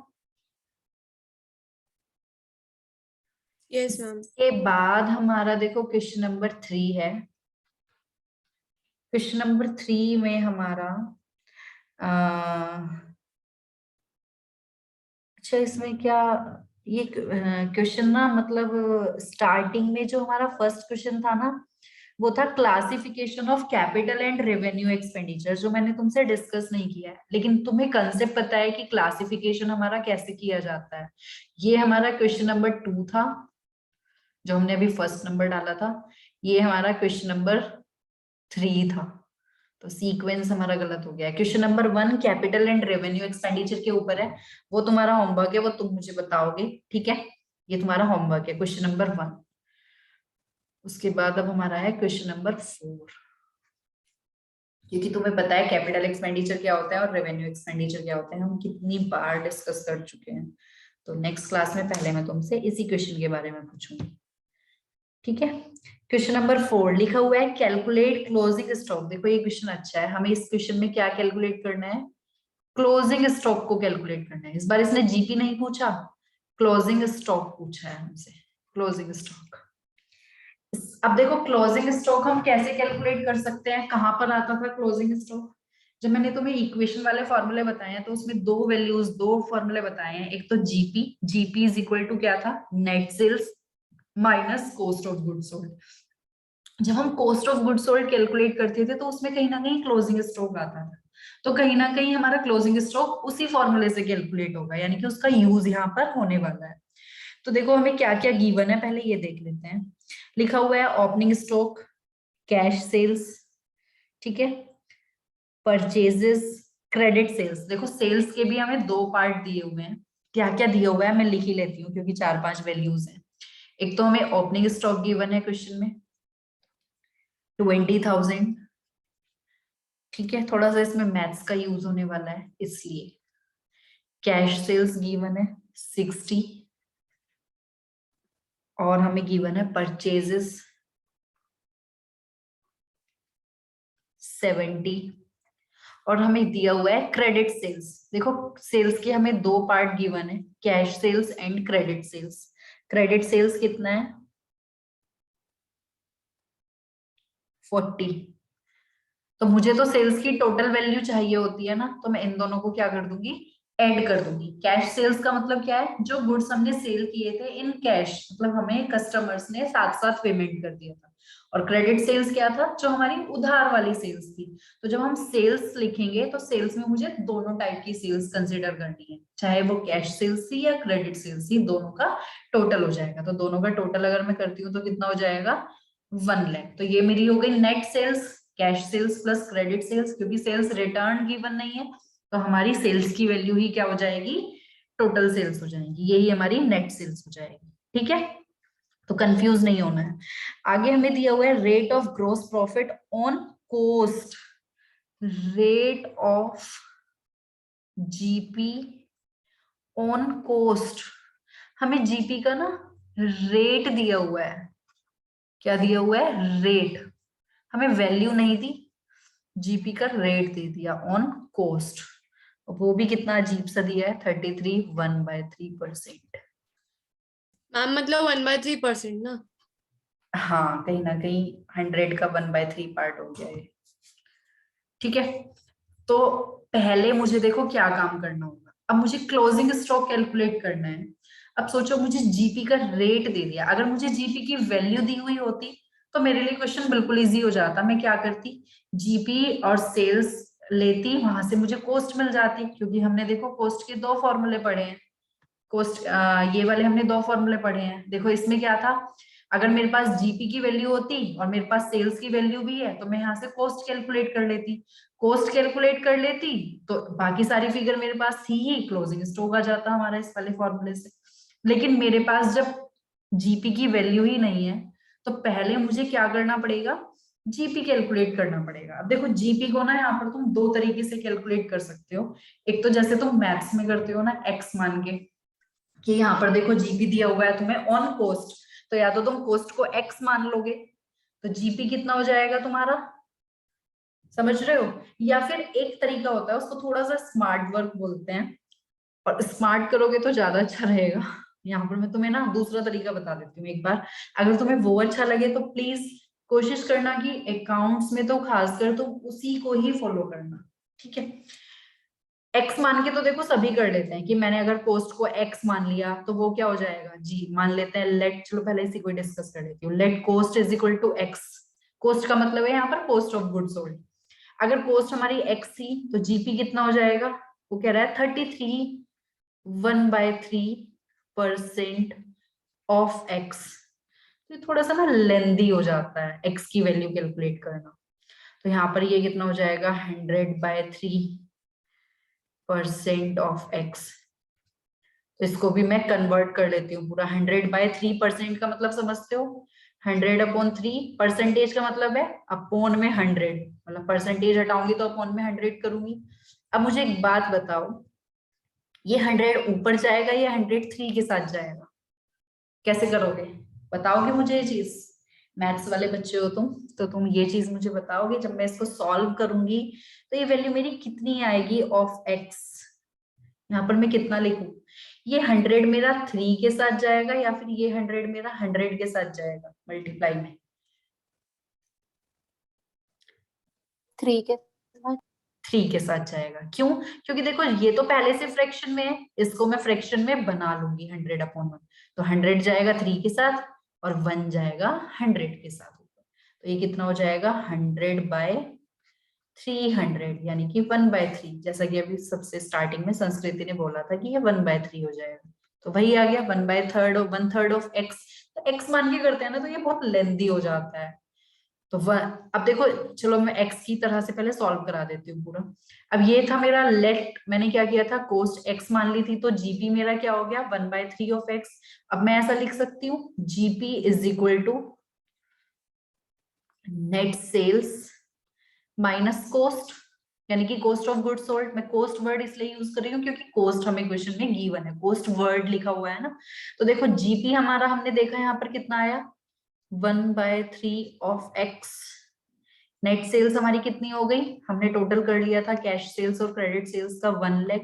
Yes ma'am. के बाद हमारा देखो क्वेश्चन नंबर 3 है। क्वेश्चन नंबर 3 में हमारा अच्छा, इसमें क्या, ये क्वेश्चन ना, मतलब स्टार्टिंग में जो हमारा फर्स्ट क्वेश्चन था ना, वो था classification of capital and revenue expenditure, जो मैंने तुमसे डिस्कस नहीं किया है, लेकिन तुम्हें कंसेप्ट पता है कि क्लासिफिकेशन हमारा कैसे किया जाता है। ये हमारा क्वेश्चन नंबर 2 था, जो हमने अभी फर्स्ट नंबर डाला था। ये हमारा क्वेश्चन नंबर 3 था। तो सीक्वेंस हमारा गलत हो गया है। Question number 1 capital and revenue expenditure के ऊपर है, वो तुम्हारा होमवर्क है, वो तुम मुझे बताओगे। ठीक है, ये तुम्हारा होमवर्क है क्वेश्चन नंबर 1। उसके बाद अब हमारा है क्वेश्चन नंबर 4, क्योंकि तुम्हें पता है कैपिटल एक्सपेंडिचर क्या होता है और रेवेन्यू एक्सपेंडिचर क्या होता है, हम कितनी बार डिस्कस कर चुके हैं। तो नेक्स्ट क्लास में पहले मैं तुमसे इसी क्वेश्चन के बारे में पूछूंगी। ठीक है, क्वेश्चन नंबर 4 लिखा हुआ है कैलकुलेट क्लोजिंग स्टॉक। देखो ये क्वेश्चन अच्छा है, हमें इस क्वेश्चन में क्या कैलकुलेट करना है, क्लोजिंग स्टॉक को कैलकुलेट करना है। इस बार इसने जीपी नहीं पूछा, क्लोजिंग स्टॉक पूछा है हमसे, क्लोजिंग स्टॉक। अब देखो क्लोजिंग स्टॉक हम कैसे कैलकुलेट कर सकते हैं, कहां पर आता था क्लोजिंग स्टॉक। जब मैंने तुम्हें इक्वेशन वाले फॉर्मूले बताए हैं तो उसमें दो वैल्यूज, दो फॉर्मूले बताए हैं। एक तो GP, GP is equal to क्या था, net sales minus cost of good sold. जब हम cost of good sold calculate करते थे तो उसमें कहीं ना कहीं क्लोजिंग स्टॉक आता था। तो कहीं ना कहीं हमारा क्लोजिंग स्टॉक उसी फॉर्मूले से कैलकुलेट होगा, यानी कि उसका यूज यहाँ पर होने वाला है। तो देखो हमें क्या क्या गिवन है, पहले ये देख लेते हैं। लिखा हुआ है ओपनिंग स्टॉक, कैश सेल्स, ठीक है, परचेजेस, क्रेडिट सेल्स। देखो सेल्स के भी हमें दो पार्ट दिए हुए हैं। क्या क्या दिया हुआ है मैं लिख ही लेती हूँ, क्योंकि 4-5 वैल्यूज हैं। एक तो हमें ओपनिंग स्टॉक गिवन है क्वेश्चन में 20,000। ठीक है, थोड़ा सा इसमें मैथ्स का यूज होने वाला है इसलिए। कैश सेल्स गिवन है 60, और हमें गिवन है परचेजेस 70, और हमें दिया हुआ है क्रेडिट सेल्स। देखो सेल्स के हमें दो पार्ट गिवन है, cash sales and credit sales. Credit sales कितना है 40। तो मुझे तो सेल्स की टोटल वैल्यू चाहिए होती है ना, तो मैं इन दोनों को क्या कर दूंगी, ऐड कर दूंगी। कैश सेल्स का मतलब क्या है, जो गुड्स हमने सेल किए थे इन कैश, मतलब हमें कस्टमर्स ने साथ साथ पेमेंट कर दिया था। और क्रेडिट सेल्स क्या था, जो हमारी उधार वाली सेल्स थी। तो जब हम सेल्स लिखेंगे तो सेल्स में मुझे दोनों टाइप की सेल्स कंसिडर करनी है, चाहे वो कैश सेल्स थी या क्रेडिट सेल्स थी, दोनों का टोटल हो जाएगा। तो दोनों का टोटल अगर मैं करती हूँ तो कितना हो जाएगा, 1 लाख। तो ये मेरी हो गई net sales, cash sales plus credit sales. क्योंकि सेल्स रिटर्न गिवन नहीं है, तो हमारी सेल्स की वैल्यू ही क्या हो जाएगी, टोटल सेल्स हो जाएगी, यही हमारी नेट सेल्स हो जाएगी। ठीक है, तो कंफ्यूज नहीं होना है। आगे हमें दिया हुआ है rate of gross profit on cost, rate of GP on cost. हमें जीपी का ना रेट दिया हुआ है, क्या दिया हुआ है, रेट, हमें वैल्यू नहीं दी, जीपी का रेट दे दिया ऑन कॉस्ट। वो भी कितना अजीब सा दिया है, 33 1/3%। मैम मतलब 1/3% ना? हाँ, कहीं ना कहीं 100 का 1/3 पार्ट हो गया है। ठीक है, तो पहले मुझे देखो क्या काम करना होगा। अब मुझे क्लोजिंग स्टॉक कैलकुलेट करना है। अब सोचो, मुझे जीपी का रेट दे दिया, अगर मुझे जीपी की वैल्यू दी हुई होती तो मेरे लिए क्वेश्चन बिल्कुल इजी हो जाता। मैं क्या करती, जीपी और सेल्स लेती, वहां से मुझे कॉस्ट मिल जाती। क्योंकि हमने देखो कॉस्ट के 2 फॉर्मूले पढ़े हैं, कॉस्ट ये वाले हमने 2 फॉर्मूले पढ़े हैं। देखो इसमें क्या था, अगर मेरे पास जीपी की वैल्यू होती और मेरे पास सेल्स की वैल्यू भी है तो मैं यहाँ से कॉस्ट कैलकुलेट कर लेती। कॉस्ट कैलकुलेट कर लेती तो बाकी सारी फिगर मेरे पास थी ही, क्लोजिंग स्टॉक आ जाता हमारा इस वाले फॉर्मूले से। लेकिन मेरे पास जब जीपी की वैल्यू ही नहीं है, तो पहले मुझे क्या करना पड़ेगा, जीपी कैलकुलेट करना पड़ेगा। अब देखो जीपी को ना यहाँ पर तुम 2 तरीके से कैलकुलेट कर सकते हो। एक तो जैसे तुम मैथ्स में करते हो ना, एक्स मान के, कि यहाँ पर देखो जीपी दिया हुआ है तुम्हें ऑन कॉस्ट, तो या तो तुम कॉस्ट को एक्स मान लोगे, तो जीपी कितना हो जाएगा तुम्हारा, समझ रहे हो। या फिर एक तरीका होता है, उसको थोड़ा सा स्मार्ट वर्क बोलते हैं, और स्मार्ट करोगे तो ज्यादा अच्छा रहेगा। यहाँ पर मैं तुम्हें ना दूसरा तरीका बता देती हूँ एक बार, अगर तुम्हें वो अच्छा लगे तो प्लीज कोशिश करना कि अकाउंट्स में तो खासकर तुम उसी को ही फॉलो करना। ठीक है, एक्स मान के तो देखो सभी कर लेते हैं, कि मैंने अगर कॉस्ट को एक्स मान लिया तो वो क्या हो जाएगा, जी मान लेते हैं। लेट, चलो पहले इसी को डिस्कस कर लेती हूँ। Let cost is equal to X, cost का मतलब है यहाँ पर कॉस्ट ऑफ गुड्स सोल्ड। अगर कॉस्ट हमारी एक्स थी तो जीपी कितना हो जाएगा, वो कह रहा है 33 1/3% ऑफ एक्स। तो थोड़ा सा ना लेंदी हो जाता है एक्स की वैल्यू कैलकुलेट करना। तो यहाँ पर ये कितना हो जाएगा, 100/3% ऑफ एक्स। तो इसको भी मैं कन्वर्ट कर लेती हूँ पूरा। 100/3% का मतलब समझते हो, 100/3, परसेंटेज का मतलब है अपॉन में 100, मतलब परसेंटेज हटाऊंगी तो अपॉन में 100 करूंगी। अब मुझे एक बात बताओ, ये 100 ऊपर जाएगा या 103 के साथ जाएगा, कैसे करोगे, बताओगे मुझे ये चीज। मैथ्स वाले बच्चे हो तुम, तो तुम ये चीज मुझे बताओगे, जब मैं इसको सॉल्व करूंगी तो ये वैल्यू मेरी कितनी आएगी ऑफ एक्स। यहाँ पर मैं कितना लिखूं, ये 100 मेरा 3 के साथ जाएगा या फिर ये 100 मेरा 100 के साथ जाएगा मल्टीप्लाई में। 3 के साथ। 3 के साथ जाएगा, क्यों, क्योंकि देखो ये तो पहले से फ्रैक्शन में है, इसको मैं फ्रैक्शन में बना लूंगी 100/1। तो 100 जाएगा 3 के साथ और 1 जाएगा 100 के साथ ऊपर। तो ये कितना हो जाएगा, 100/300, यानी कि 1/3, जैसा कि अभी सबसे स्टार्टिंग में संस्कृति ने बोला था कि ये 1/3 हो जाएगा। तो वही आ गया 1/3 और 1/3 ऑफ एक्स। तो एक्स मान के करते हैं ना तो ये बहुत लेंदी हो जाता है। तो अब देखो, चलो मैं एक्स की तरह से पहले सॉल्व करा देती हूँ पूरा। अब ये था मेरा लेट, मैंने क्या किया था, कोस्ट एक्स मान ली थी, तो जीपी मेरा क्या हो गया, 1/3 ऑफ एक्स। अब मैं ऐसा लिख सकती हूँ, GP is equal to net sales minus cost, यानी कि कॉस्ट ऑफ गुड्स सोल्ड। मैं कॉस्ट वर्ड इसलिए यूज कर रही हूँ क्योंकि कॉस्ट हमें क्वेश्चन में गिवन है, कॉस्ट वर्ड लिखा हुआ है ना। तो देखो जीपी हमारा हमने देखा यहाँ पर कितना आया, 1/3 ऑफ एक्स। नेट सेल्स हमारी कितनी हो गई, हमने टोटल कर लिया था कैश सेल्स और क्रेडिट सेल्स का, 1 लाख,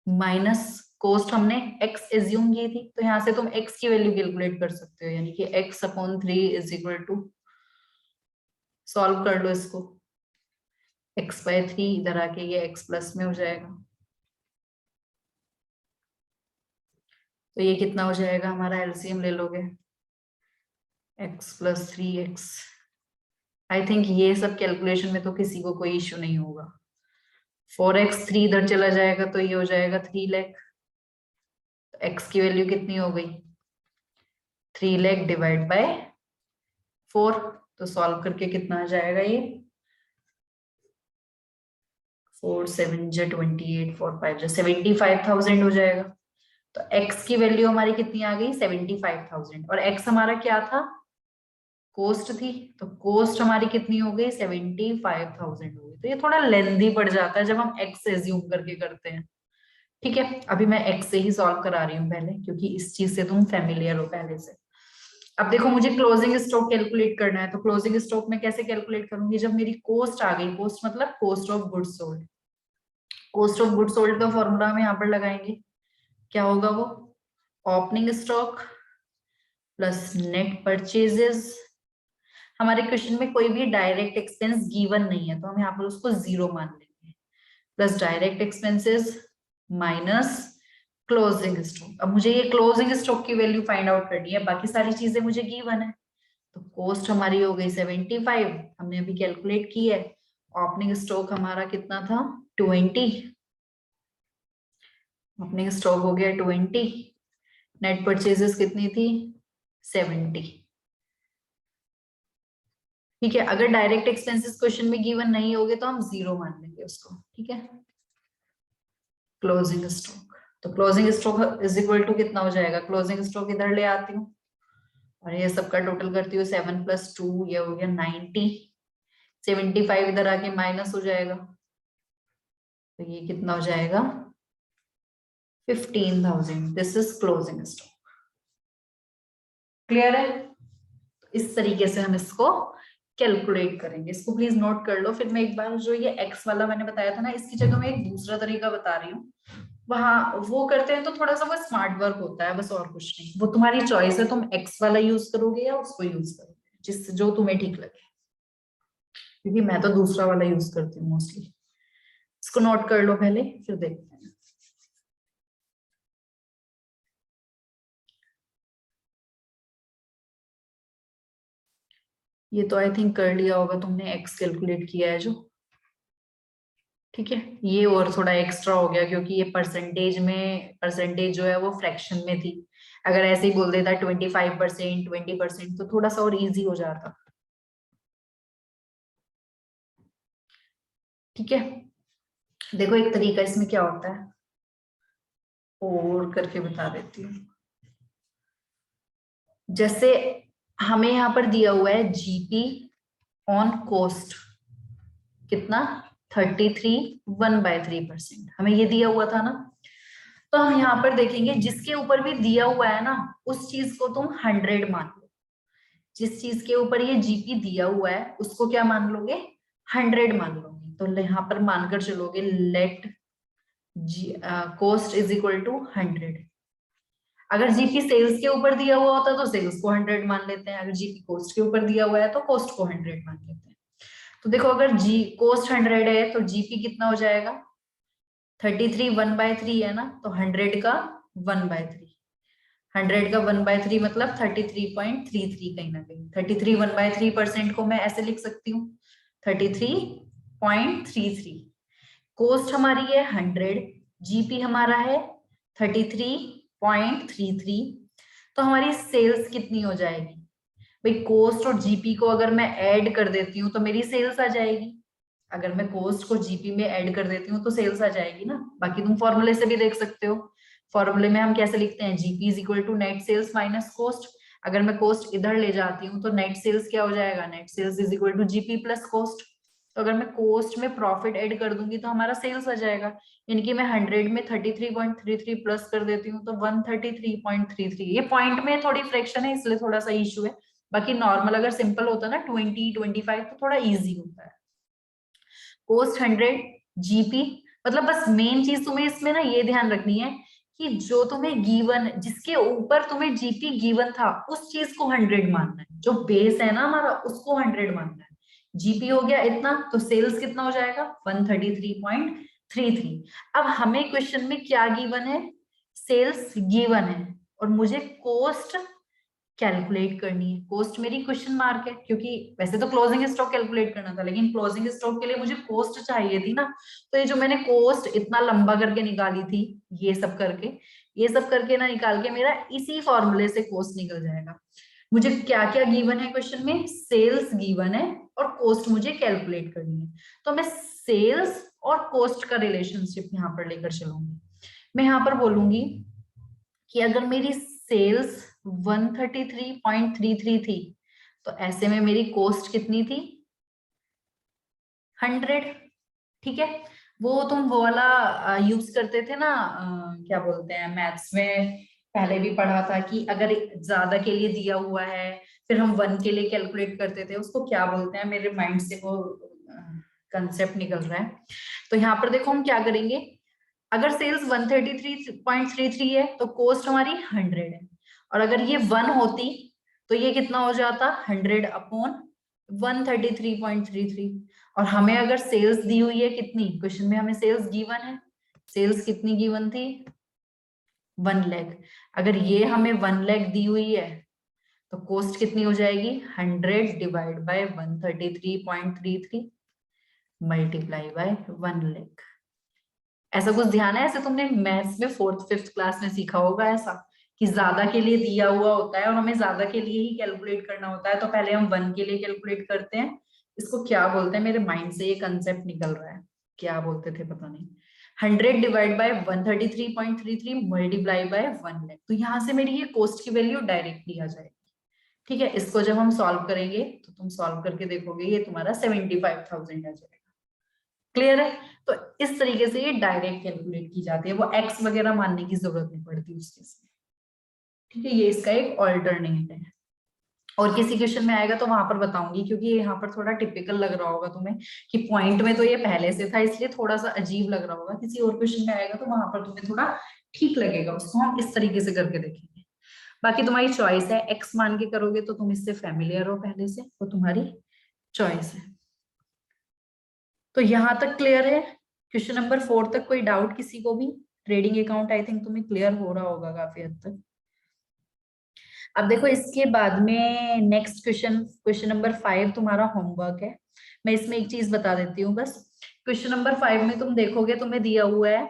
माइनस कोस्ट हमने x एज्यूम की थी, तो यहाँ से तुम x की वैल्यू कैलकुलेट कर सकते हो, यानी कि x/3 is equal to, solve कर लो इसको, x/3 इधर आके ये x प्लस में हो जाएगा, तो ये कितना हो जाएगा हमारा, एलसीएम ले लोगे, x + 3x। आई थिंक ये सब कैलकुलेशन में तो किसी को कोई इश्यू नहीं होगा। 4x 3 इधर चला जाएगा तो ये हो जाएगा 3 लाख, तो x की वैल्यू कितनी हो गई, 3 लाख डिवाइड बाय 4, तो सॉल्व करके कितना आ जाएगा ये, 4 7 × 28 4 5 75,000 हो जाएगा। तो x की वैल्यू हमारी कितनी आ गई, 75,000, और x हमारा क्या था, कोस्ट थी, तो कोस्ट हमारी कितनी हो गई, 75,000 हो गई। तो ये थोड़ा लेंदी पड़ जाता है जब हम x एज्यूम करके करते हैं। ठीक है, अभी मैं x से ही सॉल्व करा रही हूँ पहले, क्योंकि इस चीज से तुम फेमिलियर हो पहले से। अब देखो मुझे क्लोजिंग स्टॉक कैलकुलेट करना है, तो क्लोजिंग स्टॉक में कैसे कैलकुलेट करूंगी, जब मेरी कोस्ट आ गई, कोस्ट मतलब cost of goods sold, cost of goods sold का फॉर्मूला हम यहाँ पर लगाएंगे, क्या होगा वो, opening stock plus net purchases. हमारे क्वेश्चन में कोई भी डायरेक्ट एक्सपेंस गिवन नहीं है, तो हम यहाँ पर उसको 0 मान लेंगे, plus direct expenses minus closing stock. अब मुझे ये क्लोजिंग स्टॉक की वैल्यू फाइंड आउट करनी है, बाकी सारी चीजें मुझे गिवन है। तो कॉस्ट हमारी हो गई 75, हमने अभी कैलकुलेट की है। ओपनिंग स्टॉक हमारा कितना था, 20, ओपनिंग स्टॉक हो गया 20, नेट परचेजेस कितनी थी, 70। ठीक है, अगर डायरेक्ट एक्सपेंसेस क्वेश्चन में गिवन नहीं होगे तो हम 0 मान लेंगे उसको। ठीक है, क्लोजिंग स्टॉक, तो closing stock is equal to कितना हो जाएगा, क्लोजिंग स्टॉक इधर ले आती हूँ और ये सबका टोटल करती हूँ, 7 + 2 ये हो गया 90, 75 इधर आके माइनस हो जाएगा, तो ये कितना हो जाएगा, 15,000। This is closing stock. Clear है, इस तरीके से हम इसको कैलकुलेट करेंगे। इसको प्लीज नोट कर लो। फिर मैं एक बार जो ये x वाला मैंने बताया था ना, इसकी जगह मैं एक दूसरा तरीका बता रही हूँ, वहां वो करते हैं तो थोड़ा सा वो स्मार्ट वर्क होता है, बस और कुछ नहीं। वो तुम्हारी चॉइस है, तुम x वाला यूज करोगे या उसको यूज करोगे, जिस जो तुम्हें ठीक लगे, क्योंकि मैं तो दूसरा वाला यूज करती हूँ मोस्टली। इसको नोट कर लो पहले, फिर देखते हैं। ये तो आई थिंक कर लिया होगा तुमने, x कैलकुलेट किया है जो। ठीक है, ये और थोड़ा एक्स्ट्रा हो गया क्योंकि ये परसेंटेज में, परसेंटेज जो है वो फ्रैक्शन में थी। अगर ऐसे ही बोल देता 25%, 20%, तो थोड़ा सा और इजी हो जाता। ठीक है, देखो एक तरीका इसमें क्या होता है, और करके बता देती हूँ। जैसे हमें यहाँ पर दिया हुआ है जीपी ऑन कॉस्ट कितना, 33 1/3%, हमें ये दिया हुआ था ना। तो हम यहाँ पर देखेंगे जिसके ऊपर भी दिया हुआ है ना, उस चीज को तुम 100 मान लो। जिस चीज के ऊपर ये जीपी दिया हुआ है उसको क्या मान लोगे, 100 मान लोगे। तो यहाँ पर मानकर चलोगे, let cost is equal to 100। अगर जीपी सेल्स के ऊपर दिया हुआ होता तो सेल्स को 100 मान लेते हैं, अगर जीपी कॉस्ट के ऊपर दिया हुआ है तो कॉस्ट को 100 मान लेते हैं। तो देखो अगर जी कॉस्ट 100 है तो जीपी कितना हो जाएगा, 33 1/3 है ना, तो 100 का 1/3, 100 का 1/3 मतलब 33.33, कहीं ना कहीं 33 1/3% को मैं ऐसे लिख सकती हूँ 33.33। कॉस्ट हमारी है 100, जीपी हमारा है 33.33, तो हमारी सेल्स कितनी हो जाएगी भाई, कॉस्ट और जीपी को अगर मैं ऐड कर देती हूँ तो मेरी सेल्स आ जाएगी। अगर मैं कॉस्ट को जीपी में ऐड कर देती हूँ तो सेल्स आ जाएगी ना। बाकी तुम फॉर्मूले से भी देख सकते हो, फॉर्मूले में हम कैसे लिखते हैं, GP is equal to net sales minus cost. अगर मैं कॉस्ट इधर ले जाती हूँ तो नेट सेल्स क्या हो जाएगा, net sales is equal to GP plus cost. तो अगर मैं कॉस्ट में प्रॉफिट ऐड कर दूंगी तो हमारा सेल्स आ जाएगा। यानी कि मैं 100 में 33.33 प्लस कर देती हूँ तो 133.33। ये पॉइंट में थोड़ी फ्रैक्शन है इसलिए थोड़ा सा इशू है, बाकी नॉर्मल अगर सिंपल होता ना 20 25 तो थोड़ा इजी होता है। कॉस्ट 100, जीपी मतलब बस मेन चीज तुम्हें इसमें ना ये ध्यान रखनी है कि जो तुम्हें गिवन, जिसके ऊपर तुम्हें जीपी गिवन था उस चीज को 100 मानना है, जो बेस है ना हमारा उसको 100 मानना है। जीपी हो गया इतना, तो सेल्स कितना हो जाएगा 133.33। अब हमें क्वेश्चन में क्या गिवन है, सेल्स गिवन है, और मुझे कॉस्ट कैलकुलेट करनी है। कॉस्ट मेरी क्वेश्चन मार्क है, क्योंकि वैसे तो क्लोजिंग स्टॉक कैलकुलेट करना था, लेकिन क्लोजिंग स्टॉक के लिए मुझे कॉस्ट चाहिए थी ना। तो ये जो मैंने कॉस्ट इतना लंबा करके निकाली थी, ये सब करके ना निकाल के मेरा इसी फॉर्मूले से कॉस्ट निकल जाएगा। मुझे क्या क्या गिवन है क्वेश्चन में, सेल्स गिवन है और कॉस्ट मुझे कैलकुलेट करनी है। तो मैं सेल्स और कॉस्ट का रिलेशनशिप यहाँ पर लेकर चलूंगी। मैं यहाँ पर बोलूंगी कि अगर मेरी सेल्स 133.33 थी, तो ऐसे में मेरी कॉस्ट कितनी थी 100। ठीक है, वो वाला यूज करते थे ना, क्या बोलते हैं मैथ्स में, पहले भी पढ़ा था कि अगर ज्यादा के लिए दिया हुआ है फिर हम 1 के लिए कैलकुलेट करते थे, उसको क्या बोलते हैं, मेरे माइंड से वो कंसेप्ट निकल रहा है। तो यहाँ पर देखो हम क्या करेंगे, अगर सेल्स 133.33 है तो कॉस्ट हमारी 100 है, और अगर ये 1 होती तो ये कितना हो जाता 100 अपॉन 133.33। और हमें अगर सेल्स दी हुई है कितनी, क्वेश्चन में हमें सेल्स गिवन है, सेल्स कितनी गिवन थी 1 लाख। अगर ये हमें 1 लाख दी हुई है तो कॉस्ट कितनी हो जाएगी 100 divide by 133.33 multiply by 1 lakh. ऐसा कुछ ध्यान है, ऐसे तुमने मैथ्स में 4th 5th क्लास में सीखा होगा ऐसा, कि ज्यादा के लिए दिया हुआ होता है और हमें ज्यादा के लिए ही कैलकुलेट करना होता है, तो पहले हम 1 के लिए कैलकुलेट करते हैं। इसको क्या बोलते हैं, मेरे माइंड से ये कंसेप्ट निकल रहा है, क्या बोलते थे पता नहीं। 100 divide by 133.33 multiply by 1 lakh. तो यहाँ से मेरी ये कॉस्ट की वैल्यू डायरेक्टली आ जाएगी। ठीक है, इसको जब हम सॉल्व करेंगे तो तुम सॉल्व करके देखोगे ये तुम्हारा 75,000 आ जाएगा। क्लियर है? तो इस तरीके से ये डायरेक्ट कैलकुलेट की जाती है, वो एक्स वगैरह मानने की जरूरत नहीं पड़ती उस केस में। ठीक है, ये इसका एक ऑल्टरनेट है। और किसी क्वेश्चन में आएगा तो वहां पर बताऊंगी, क्योंकि यहाँ पर थोड़ा टिपिकल लग रहा होगा तुम्हें कि पॉइंट में तो ये पहले से था, इसलिए थोड़ा सा अजीब लग रहा होगा। किसी और क्वेश्चन में आएगा तो वहां पर तुम्हें थोड़ा ठीक लगेगा, उसको हम इस तरीके से करके देखेंगे। बाकी तुम्हारी चॉइस है, एक्स मान के करोगे तो तुम इससे फैमिलियर हो पहले से, वो तुम्हारी चॉइस है। तो यहां तक क्लियर है? क्वेश्चन नंबर 4 तक कोई डाउट किसी को भी? ट्रेडिंग अकाउंट आई थिंक तुम्हें क्लियर हो रहा होगा काफी हद तक। अब देखो इसके बाद में नेक्स्ट क्वेश्चन नंबर 5 तुम्हारा होमवर्क है। मैं इसमें एक चीज बता देती हूँ बस। क्वेश्चन नंबर 5 में तुम देखोगे तुम्हें दिया हुआ है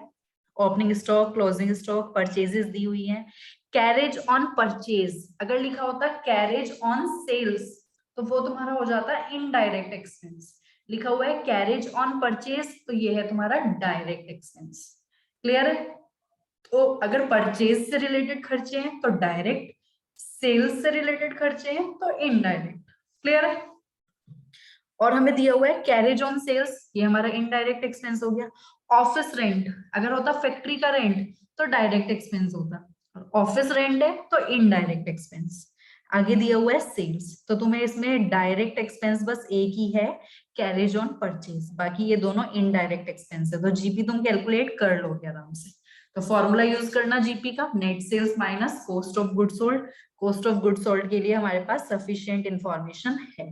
opening stock, closing stock, purchases दी हुई है। कैरेज ऑन परचेज अगर लिखा होता कैरेज ऑन सेल्स तो वो तुम्हारा हो जाता इनडायरेक्ट एक्सपेंस। लिखा हुआ है कैरेज ऑन परचेज तो ये है तुम्हारा डायरेक्ट एक्सपेंस। क्लियर है? तो अगर परचेज से रिलेटेड खर्चे हैं तो डायरेक्ट, सेल्स से रिलेटेड खर्चे हैं तो इनडायरेक्ट। क्लियर है? और हमें दिया हुआ है कैरेज ऑन सेल्स, ये हमारा इनडायरेक्ट एक्सपेंस हो गया। ऑफिस रेंट अगर होता फैक्ट्री का रेंट तो डायरेक्ट एक्सपेंस होता, ऑफिस रेंट है तो इनडायरेक्ट एक्सपेंस। आगे दिया हुआ है सेल्स, तो तुम्हें इसमें डायरेक्ट एक्सपेंस बस एक ही है, कैरेज ऑन परचेज, बाकी ये दोनों इनडायरेक्ट एक्सपेंस है। तो जीपी तुम कैलकुलेट कर लोगे आराम से। तो फॉर्मूला यूज करना जीपी का, net sales minus cost of good sold. Cost of good sold के लिए हमारे पास सफिशिएंट इंफॉर्मेशन है।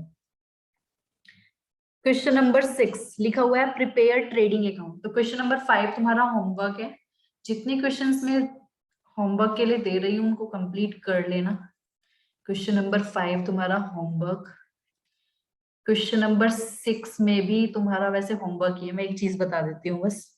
क्वेश्चन नंबर 6 लिखा हुआ है प्रिपेयर ट्रेडिंग अकाउंट। तो क्वेश्चन नंबर 5 तुम्हारा होमवर्क है। जितने क्वेश्चंस में होमवर्क के लिए दे रही हूँ उनको कंप्लीट कर लेना। क्वेश्चन नंबर 5 तुम्हारा होमवर्क। क्वेश्चन नंबर 6 में भी तुम्हारा वैसे होमवर्क ही है, मैं एक चीज बता देती हूँ बस।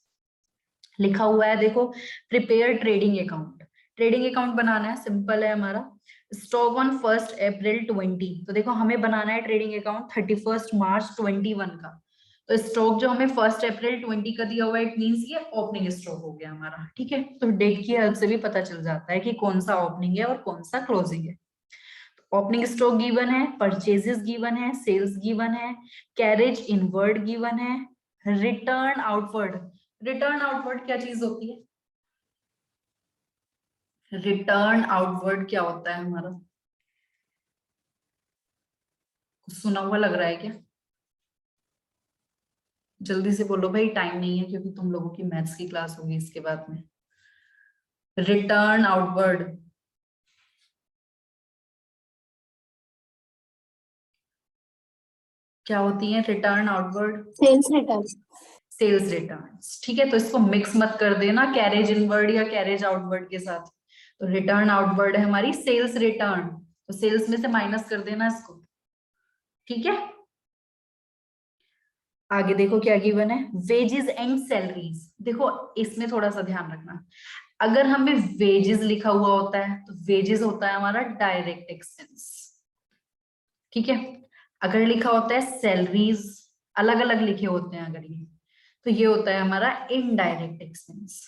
लिखा हुआ है देखो prepare trading account. Trading account बनाना है, सिंपल है हमारा। स्टॉक ऑन 1 अप्रैल 20, तो देखो हमें बनाना है ट्रेडिंग अकाउंट 31 मार्च 21 का। तो स्टॉक जो हमें 1 अप्रैल 20 का दिया हुआ है इट मींस ये ओपनिंग स्टॉक हो गया हमारा। ठीक है, तो डेट की हेल्प से भी पता चल जाता है कि कौन सा ओपनिंग है और कौन सा क्लोजिंग है। ओपनिंग स्टॉक गिवन है, परचेजेस गिवन है, सेल्स गिवन है, कैरेज इनवर्ड गिवन है, रिटर्न आउटवर्ड। रिटर्न आउटवर्ड क्या चीज होती है? रिटर्न आउटवर्ड क्या होता है हमारा? कुछ सुना हुआ लग रहा है क्या? जल्दी से बोलो भाई, टाइम नहीं है क्योंकि तुम लोगों की मैथ्स की क्लास होगी इसके बाद में। रिटर्न आउटवर्ड, क्या होती है return outward? Sales return. Sales returns. ठीक है, तो इसको मिक्स मत कर देना कैरेज इनवर्ड या कैरेज आउटवर्ड के साथ। तो रिटर्न आउटवर्ड है हमारी सेल्स रिटर्न, तो सेल्स में से माइनस कर देना इसको। ठीक है, आगे देखो क्या गिवन है, वेजेस एंड सैलरीज। देखो इसमें थोड़ा सा ध्यान रखना, अगर हमें वेजेस लिखा हुआ होता है तो वेजेस होता है हमारा डायरेक्ट एक्सपेंस। ठीक है, अगर लिखा होता है सैलरीज, अलग अलग लिखे होते हैं अगर ये, तो ये होता है हमारा इनडायरेक्ट एक्सपेंस।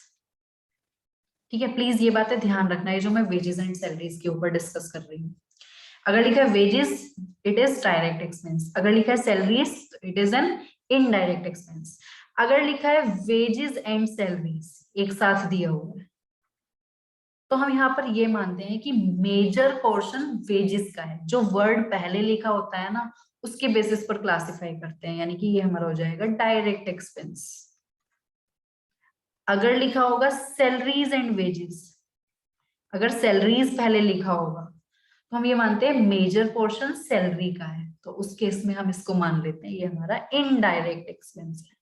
ठीक है, प्लीज ये बातें ध्यान रखना है जो मैं वेजेस एंड सैलरीज के ऊपर डिस्कस कर रही हूँ। अगर लिखा है wages, it is direct expense. अगर लिखा है salaries, it is an indirect expense. अगर लिखा है वेजेस एंड सैलरीज एक साथ दिया हुआ है, तो हम यहाँ पर ये मानते हैं कि मेजर पोर्शन वेजेस का है। जो वर्ड पहले लिखा होता है ना, उसके बेसिस पर क्लासिफाई करते हैं, यानी कि ये हमारा हो जाएगा डायरेक्ट एक्सपेंस। अगर लिखा होगा सैलरीज एंड वेजेस, अगर सैलरीज पहले लिखा होगा तो हम ये मानते हैं मेजर पोर्शन सैलरी का है, तो उस केस में हम इसको मान लेते हैं ये हमारा इनडायरेक्ट एक्सपेंस है।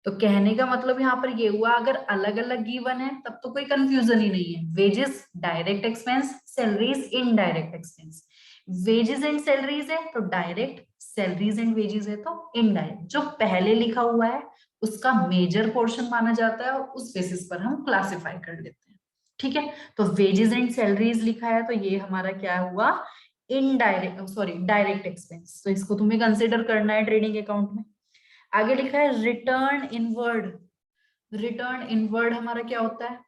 तो कहने का मतलब यहाँ पर ये हुआ, अगर अलग अलग गिवन है तब तो कोई कंफ्यूजन ही नहीं है। Wages direct expense, salaries indirect expense. Wages and salaries है तो डायरेक्ट, सैलरीज एंड वेजेस है तो इनडायरेक्ट। जो पहले लिखा हुआ है उसका मेजर पोर्शन माना जाता है और उस बेसिस पर हम क्लासिफाई कर लेते हैं। ठीक है, तो वेजेस एंड सैलरीज लिखा है तो ये हमारा क्या हुआ, इनडायरेक्ट, सॉरी डायरेक्ट एक्सपेंस। तो इसको तुम्हें कंसिडर करना है ट्रेडिंग अकाउंट में। आगे लिखा है रिटर्न इनवर्ड। रिटर्न इनवर्ड हमारा क्या होता है,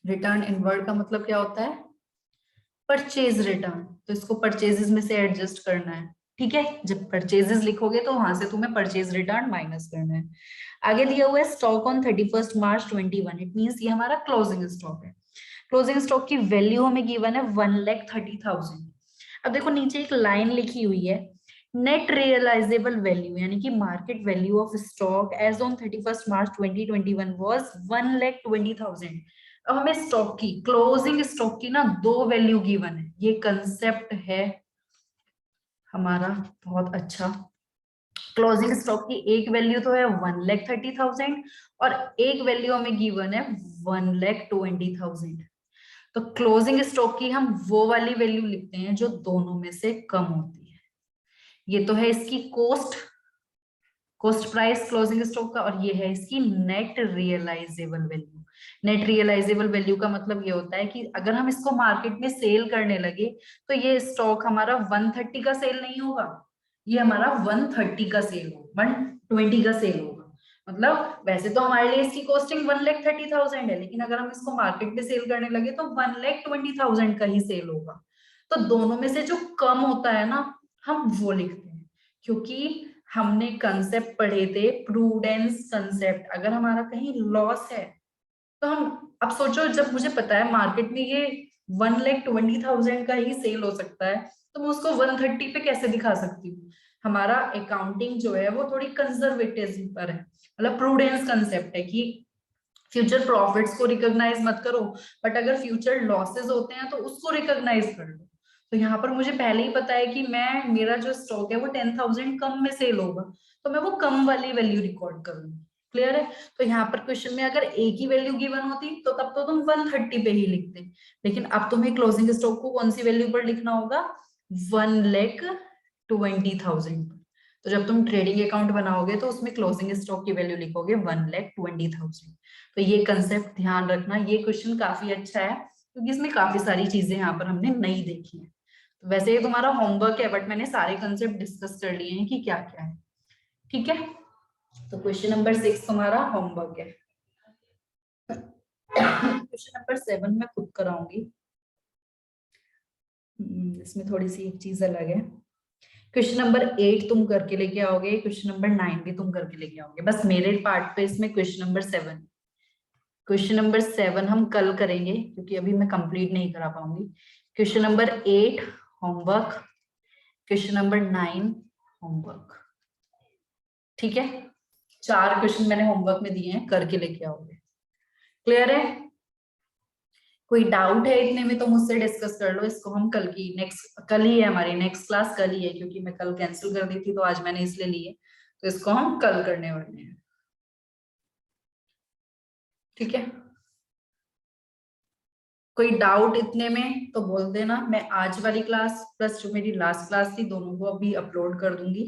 रिटर्न इनवर्ड का मतलब क्या होता है, परचेज रिटर्न। तो इसको परचेजेस में से एडजस्ट करना है। ठीक है, जब परचेजेस लिखोगे तो वहां से तुम्हें परचेज रिटर्न माइनस करना है। आगे दिया हुआ है stock on 31 March 21, it means ये हमारा क्लोजिंग स्टॉक है। क्लोजिंग स्टॉक की वैल्यू हमें गिवन है 1,30,000। अब देखो नीचे एक लाइन लिखी हुई है, नेट रियलाइजेबल वैल्यू, यानी कि market value of stock as on 31 March 2021 was 1,20,000। अब हमें स्टॉक की, क्लोजिंग स्टॉक की ना दो वैल्यू गिवन है। ये कंसेप्ट है हमारा बहुत अच्छा। क्लोजिंग स्टॉक की एक वैल्यू तो है 1,30,000 और एक वैल्यू हमें गिवन है 1,20,000। तो क्लोजिंग स्टॉक की हम वो वाली वैल्यू लिखते हैं जो दोनों में से कम होती है। ये तो है इसकी cost, cost price closing stock का, और ये है इसकी net realisable value. Net realisable value का मतलब ये होता है कि अगर हम इसको मार्केट में सेल करने लगे तो ये स्टॉक हमारा 130 का सेल नहीं होगा, ये हमारा 130 का सेल होगा, 120 का सेल होगा। मतलब वैसे तो हमारे लिए इसकी कॉस्टिंग 1,30,000 है, लेकिन अगर हम इसको मार्केट में सेल करने लगे तो 1,20,000 का ही सेल होगा। तो दोनों में से जो कम होता है ना, हम वो लिखते हैं। क्योंकि हमने कंसेप्ट पढ़े थे प्रूडेंस कंसेप्ट, अगर हमारा कहीं लॉस है तो हम, अब सोचो जब मुझे पता है मार्केट में ये 1,20,000 का ही सेल हो सकता है, तो मैं उसको 130 पे कैसे दिखा सकती हूँ। हमारा अकाउंटिंग जो है वो थोड़ी कंजर्वेटिव पर है, मतलब प्रूडेंस कंसेप्ट है कि फ्यूचर प्रॉफिट्स को रिकॉग्नाइज मत करो, बट अगर फ्यूचर लॉसेस होते हैं तो उसको रिकॉग्नाइज कर लो। तो यहाँ पर मुझे पहले ही पता है कि मैं, मेरा जो स्टॉक है वो 10,000 कम में सेल होगा, तो मैं वो कम वाली वैल्यू रिकॉर्ड करूंगी। क्लियर है? तो यहाँ पर क्वेश्चन में अगर एक ही वैल्यू गिवन होती तो तब तो तुम 130 पे ही लिखते, लेकिन अब तुम्हें क्लोजिंग स्टॉक को कौन सी वैल्यू पर लिखना होगा, 1,20,000। तो जब तुम ट्रेडिंग अकाउंट बनाओगे तो उसमें क्लोजिंग स्टॉक की वैल्यू लिखोगे 1,20,000। तो ये कंसेप्ट ध्यान रखना। ये क्वेश्चन काफी अच्छा है क्योंकि इसमें काफी सारी चीजें यहाँ पर हमने नहीं देखी है। तो वैसे ये तुम्हारा होमवर्क है, बट मैंने सारे कंसेप्ट डिस्कस कर लिए हैं कि क्या क्या है। ठीक है, तो क्वेश्चन नंबर 6 तुम्हारा होमवर्क है। क्वेश्चन नंबर 7 मैं खुद कराऊंगी, इसमें थोड़ी सी एक चीज अलग है। क्वेश्चन नंबर 8 तुम करके लेके आओगे, क्वेश्चन नंबर 9 भी तुम करके लेके आओगे, बस मेरे पार्ट पे इसमें क्वेश्चन नंबर 7, क्वेश्चन नंबर 7 हम कल करेंगे क्योंकि अभी मैं कंप्लीट नहीं करा पाऊंगी। Question number 8 homework, question number 9 homework. ठीक है, 4 क्वेश्चन मैंने होमवर्क में दिए हैं, करके लेके आओगे। क्लियर है? कोई डाउट है इतने में तो मुझसे डिस्कस कर लो इसको। हम कल ही है हमारी नेक्स्ट क्लास, कल ही है, क्योंकि मैं कल कैंसिल कर दी थी तो आज मैंने इसलिए ली है, तो इसको हम कल करने वाले हैं। ठीक है, कोई डाउट इतने में तो बोल देना। मैं आज वाली क्लास प्लस जो मेरी लास्ट क्लास थी दोनों को अभी अपलोड कर दूंगी।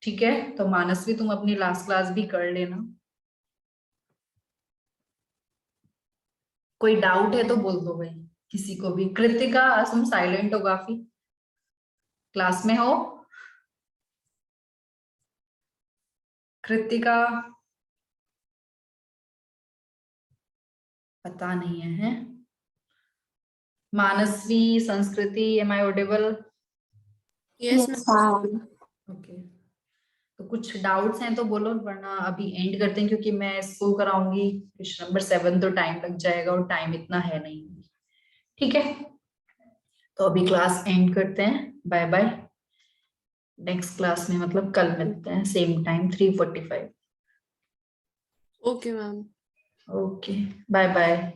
ठीक है, तो मानसवी तुम अपनी लास्ट क्लास भी कर लेना। कोई डाउट है तो बोल दो भाई, किसी को भी। कृतिका तुम साइलेंट हो काफी, क्लास में हो? कृतिका पता नहीं है? Manasvi, Sanskriti, am I audible? Yes Yes, ma'am. Okay, तो कुछ डाउट्स हैं तो बोलो, वरना अभी एंड करते हैं, क्योंकि मैं इसको कराऊंगी क्वेश्चन नंबर 7 तो टाइम लग जाएगा और टाइम इतना है नहीं। ठीक है, तो अभी क्लास एंड करते हैं। Bye bye. नेक्स्ट क्लास में मतलब कल मिलते हैं same time 3:45। Okay ma'am. Okay, bye bye.